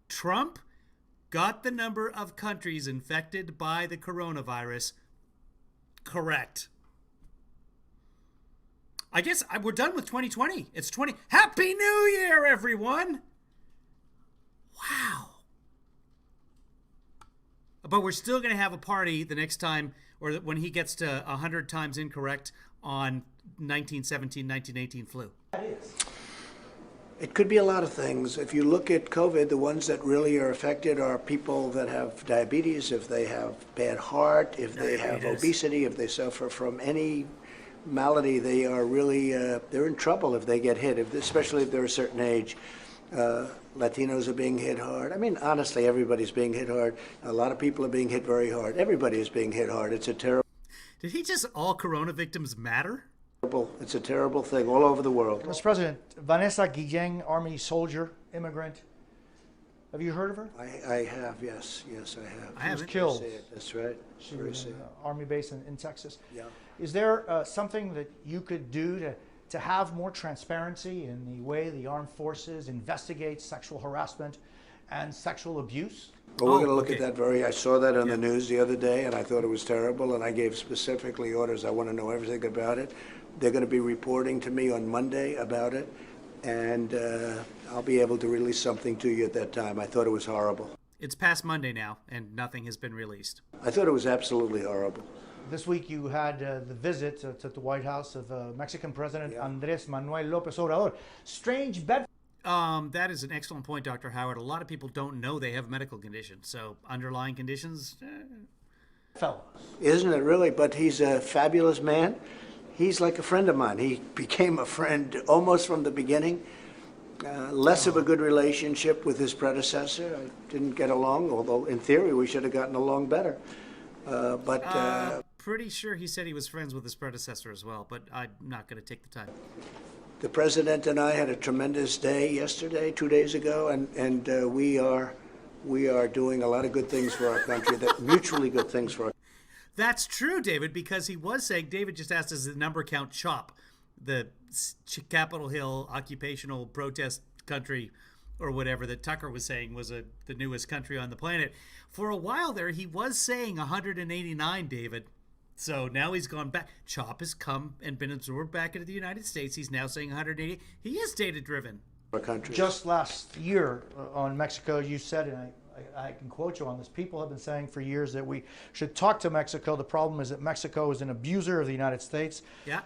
Trump got the number of countries infected by the coronavirus correct. I guess we're done with 2020. It's 20. Happy New Year, everyone! Wow. But we're still going to have a party the next time, or when he gets to 100 times incorrect on 1917, 1918 flu. It could be a lot of things. If you look at COVID, the ones that really are affected are people that have diabetes, if they have bad heart, if they have obesity, if they suffer from any malady, they are really, they're in trouble if they get hit, especially if they're a certain age. Latinos are being hit hard. I mean, honestly, everybody's being hit hard. A lot of people are being hit very hard. Everybody is being hit hard. It's a terrible. Did he just all corona victims matter? It's a terrible thing all over the world. Mr. President, Vanessa Guillén, Army soldier, immigrant. Have you heard of her? I have, yes, I have. I haven't. Killed. That's right. She was in an Army base in Texas. Yeah. Is there something that you could do to have more transparency in the way the armed forces investigate sexual harassment and sexual abuse? Well, we're going to look okay. at that I saw that on the news the other day, and I thought it was terrible, and I gave specifically orders. I want to know everything about it. They're going to be reporting to me on Monday about it, and I'll be able to release something to you at that time. I thought it was horrible. It's past Monday now, and nothing has been released. I thought it was absolutely horrible. This week you had the visit to the White House of Mexican President Andrés Manuel López Obrador. Strange bed. That is an excellent point, Dr. Howard. A lot of people don't know they have medical conditions. So underlying conditions, fellow. Isn't it really? But he's a fabulous man. He's like a friend of mine. He became a friend almost from the beginning. Less of a good relationship with his predecessor. I didn't get along, although in theory we should have gotten along better. pretty sure he said he was friends with his predecessor as well, but I'm not going to take the time. The president and I had a tremendous day yesterday, 2 days ago, and we are doing a lot of good things for our country, that mutually good things for our country. That's true, David, because he was saying, David just asked, does the number count CHOP, the Capitol Hill occupational protest country, or whatever that Tucker was saying was the newest country on the planet. For a while there, he was saying 189, David. So now he's gone back. CHOP has come and been absorbed back into the United States. He's now saying 180. He is data-driven. Our country. Just last year on Mexico, you said, and I can quote you on this, people have been saying for years that we should talk to Mexico. The problem is that Mexico is an abuser of the United States. Yeah.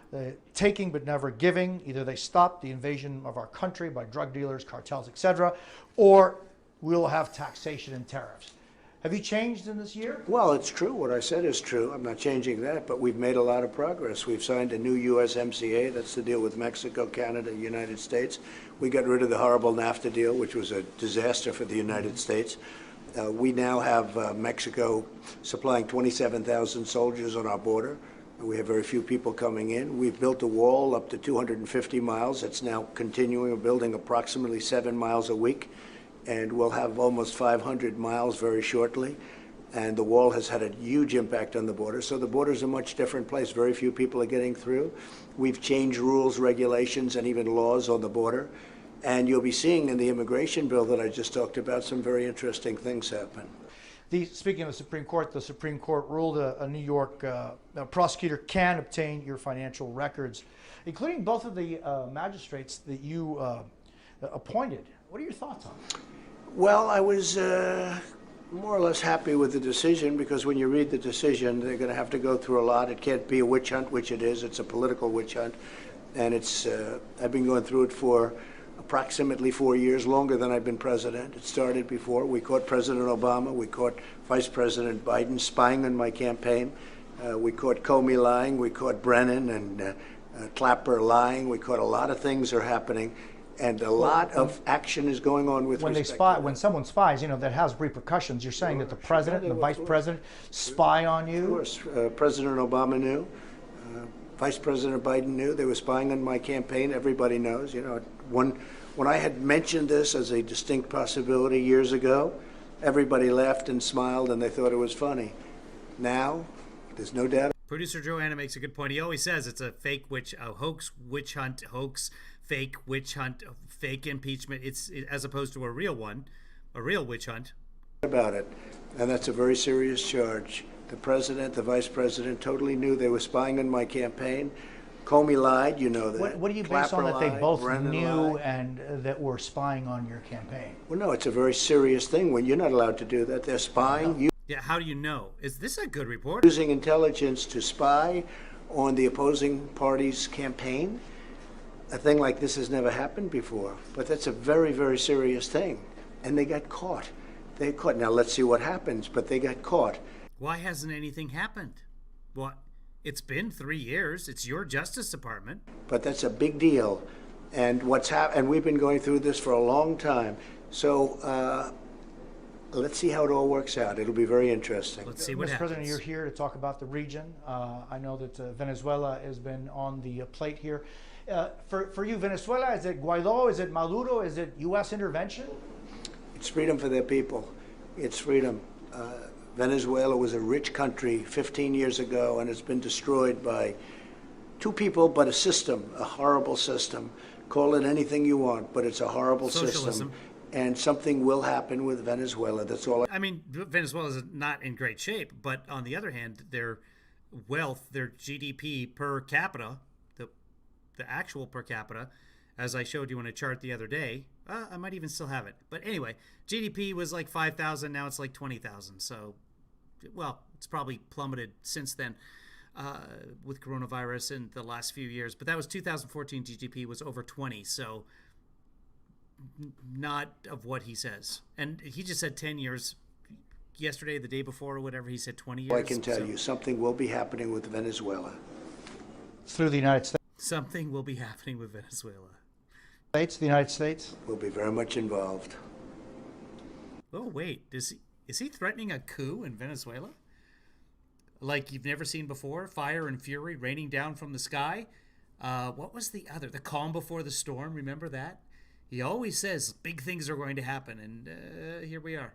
Taking but never giving. Either they stop the invasion of our country by drug dealers, cartels, etc., or we'll have taxation and tariffs. Have you changed in this year? Well, it's true. What I said is true. I'm not changing that, but we've made a lot of progress. We've signed a new USMCA. That's the deal with Mexico, Canada, United States. We got rid of the horrible NAFTA deal, which was a disaster for the United States. We now have Mexico supplying 27,000 soldiers on our border. We have very few people coming in. We've built a wall up to 250 miles. It's now continuing. We're building approximately 7 miles a week. And we'll have almost 500 miles very shortly. And the wall has had a huge impact on the border. So the border is a much different place. Very few people are getting through. We've changed rules, regulations, and even laws on the border. And you'll be seeing in the immigration bill that I just talked about some very interesting things happen. Speaking of the Supreme Court ruled a New York prosecutor can obtain your financial records, including both of the magistrates that you appointed. What are your thoughts on it? Well, I was more or less happy with the decision, because when you read the decision, they're going to have to go through a lot. It can't be a witch hunt, which it is. It's a political witch hunt. And it's I've been going through it for approximately 4 years, longer than I've been president. It started before. We caught President Obama. We caught Vice President Biden spying on my campaign. We caught Comey lying. We caught Brennan and Clapper lying. We caught a lot of things are happening. And a lot of action is going on with when they spy. When someone spies, that has repercussions. You're saying that the president and the vice president spy on you? Of course. President Obama knew. Vice President Biden knew. They were spying on my campaign. Everybody knows. When I had mentioned this as a distinct possibility years ago, everybody laughed and smiled, and they thought it was funny. Now, there's no doubt. Producer Joanna makes a good point. He always says it's a fake a hoax, witch hunt, hoax, fake witch hunt, fake impeachment. It's as opposed to a real one, a real witch hunt. About it, and that's a very serious charge. The president, the vice president, totally knew they were spying on my campaign. Comey lied, you know that. What do you base on that they both knew and that were spying on your campaign? Well, no, it's a very serious thing. When you're not allowed to do that, they're spying. Yeah, how do you know? Is this a good report? Using intelligence to spy on the opposing party's campaign. A thing like this has never happened before, but that's a very, very serious thing. And they got caught. They caught. Now let's see what happens, but they got caught. Why hasn't anything happened? What? It's been 3 years. It's your Justice Department. But that's a big deal. And and we've been going through this for a long time. So let's see how it all works out. It'll be very interesting. Let's see what Mr. happens. President, you're here to talk about the region. I know that Venezuela has been on the plate here. For you, Venezuela, is it Guaido? Is it Maduro? Is it U.S. intervention? It's freedom for their people. It's freedom. Venezuela was a rich country 15 years ago, and it's been destroyed by two people, but a system, a horrible system. Call it anything you want, but it's a horrible Socialism. system. and something will happen with Venezuela. That's all. I mean, Venezuela's not in great shape, but on the other hand, their wealth, their GDP per capita, the actual per capita, as I showed you on a chart the other day, I might even still have it. But anyway, GDP was like 5,000, now it's like 20,000. So, well, it's probably plummeted since then with coronavirus in the last few years. But that was 2014 GDP was over 20, so not of what he says. And he just said 10 years. Yesterday, the day before, or whatever, he said 20 years. I can tell you, something will be happening with Venezuela. Through the United States? Something will be happening with Venezuela. The United States? Will be very much involved. Oh, wait. Is he threatening a coup in Venezuela? Like you've never seen before? Fire and fury raining down from the sky? What was the other? The calm before the storm, remember that? He always says big things are going to happen, and here we are.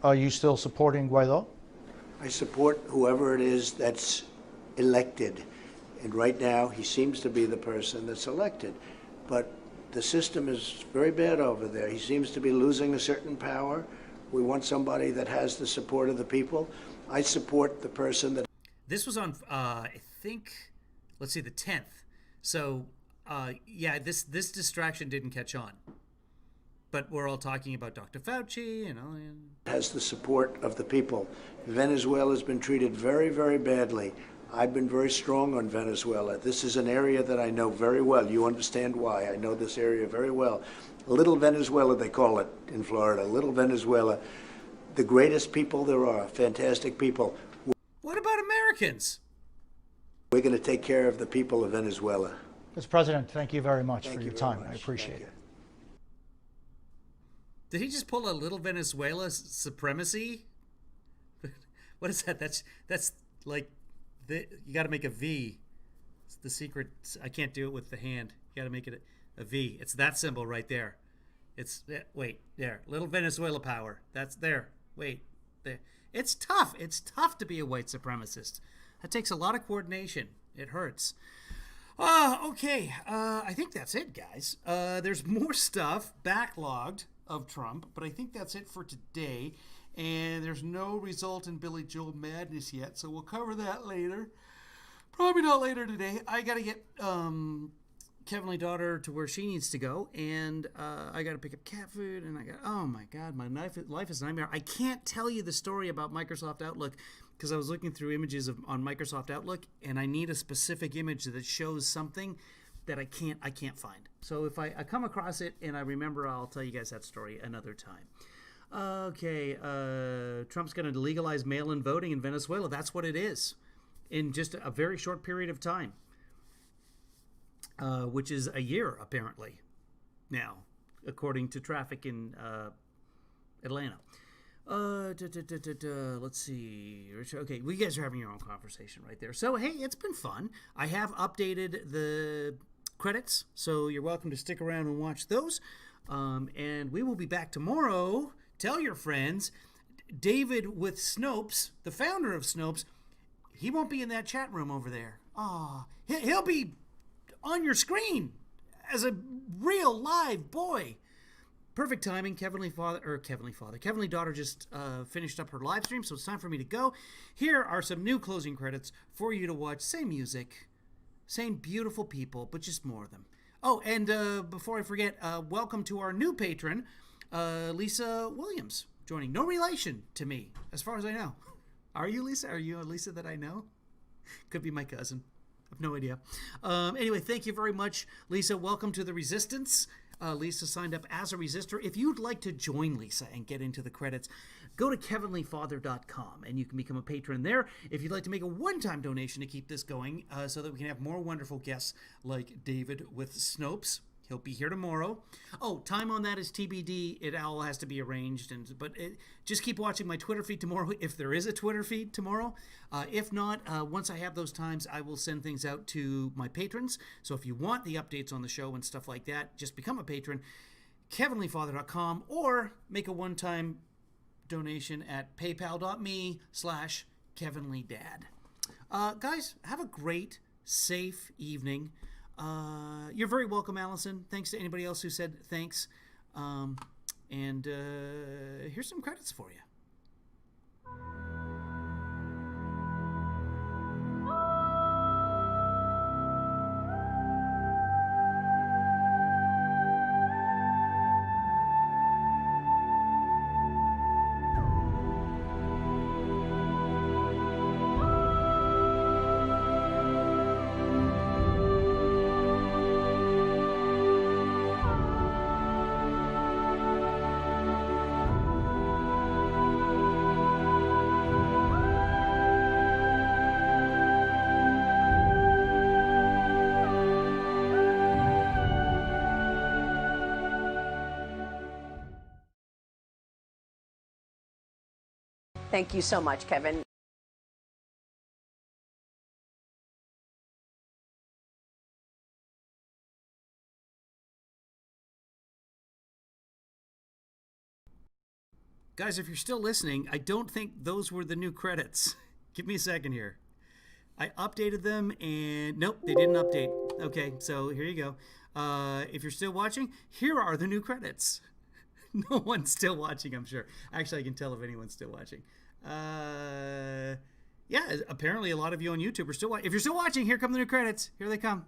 Are you still supporting Guaido? I support whoever it is that's elected. And right now, he seems to be the person that's elected. But the system is very bad over there. He seems to be losing a certain power. We want somebody that has the support of the people. I support the person that... This was on, I think, let's see, the 10th. So, yeah, this distraction didn't catch on. But we're all talking about Dr. Fauci, you know. And... has the support of the people. Venezuela has been treated very, very badly. I've been very strong on Venezuela. This is an area that I know very well. You understand why. I know this area very well. Little Venezuela, they call it in Florida. Little Venezuela. The greatest people there are. Fantastic people. What about Americans? We're going to take care of the people of Venezuela. Mr. President, thank you very much for your time. Much. I appreciate it. Did he just pull a little Venezuela supremacy? What is that? That's like, you got to make a V. It's the secret. I can't do it with the hand. You got to make it a V. It's that symbol right there. It's, wait, there. Little Venezuela power. That's there. Wait, there. It's tough. It's tough to be a white supremacist. That takes a lot of coordination. It hurts. Okay. I think that's it, guys. There's more stuff backlogged of Trump, but I think that's it for today. And there's no result in Billy Joel madness yet, so we'll cover that later. Probably not later today. I got to get Kevinly daughter to where she needs to go, and I got to pick up cat food, and oh my God, my life is a nightmare. I can't tell you the story about Microsoft Outlook because I was looking through images on Microsoft Outlook, and I need a specific image that shows something that I can't find. So if I come across it and I remember, I'll tell you guys that story another time. Okay, Trump's going to legalize mail-in voting in Venezuela. That's what it is, in just a very short period of time, which is a year apparently now, according to traffic in Atlanta. Let's see. Okay, well, you guys are having your own conversation right there. So, hey, it's been fun. I have updated the credits, so you're welcome to stick around and watch those. And we will be back tomorrow. Tell your friends. David with Snopes, the founder of Snopes, he won't be in that chat room over there. He'll be on your screen as a real live boy. Perfect timing. Kevinly daughter just finished up her live stream, so it's time for me to go. Here are some new closing credits for you to watch. Same music, same beautiful people, but just more of them. Oh, and before I forget, welcome to our new patron, Lisa Williams, joining. No relation to me, as far as I know. Are you, Lisa? Are you a Lisa that I know? Could be my cousin. I have no idea. Anyway, thank you very much, Lisa. Welcome to the Resistance. Lisa signed up as a resistor. If you'd like to join Lisa and get into the credits, go to kevinlyfather.com and you can become a patron there. If you'd like to make a one-time donation to keep this going so that we can have more wonderful guests like David with Snopes. He'll be here tomorrow. Oh, time on that is TBD. It all has to be arranged. But just keep watching my Twitter feed tomorrow, if there is a Twitter feed tomorrow. If not, once I have those times, I will send things out to my patrons. So if you want the updates on the show and stuff like that, just become a patron, kevinlyfather.com, or make a one-time donation at paypal.me/kevinlydad. Guys, have a great, safe evening. You're very welcome, Allison. Thanks to anybody else who said thanks. And here's some credits for you. Thank you so much, Kevin. Guys, if you're still listening, I don't think those were the new credits. Give me a second here. I updated them and nope, they didn't update. Okay, so here you go. If you're still watching, here are the new credits. No one's still watching, I'm sure. Actually, I can tell if anyone's still watching. Yeah, apparently a lot of you on YouTube are still watching. If you're still watching, here come the new credits. Here they come.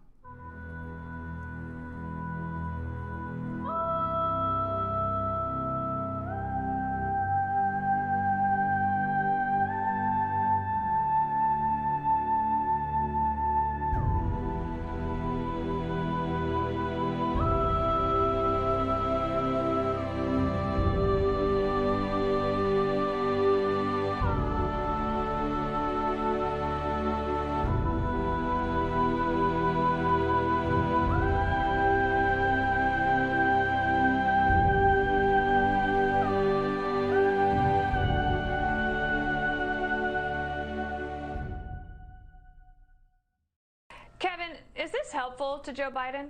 Kevin, is this helpful to Joe Biden?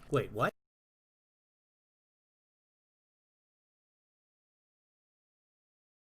Wait, what?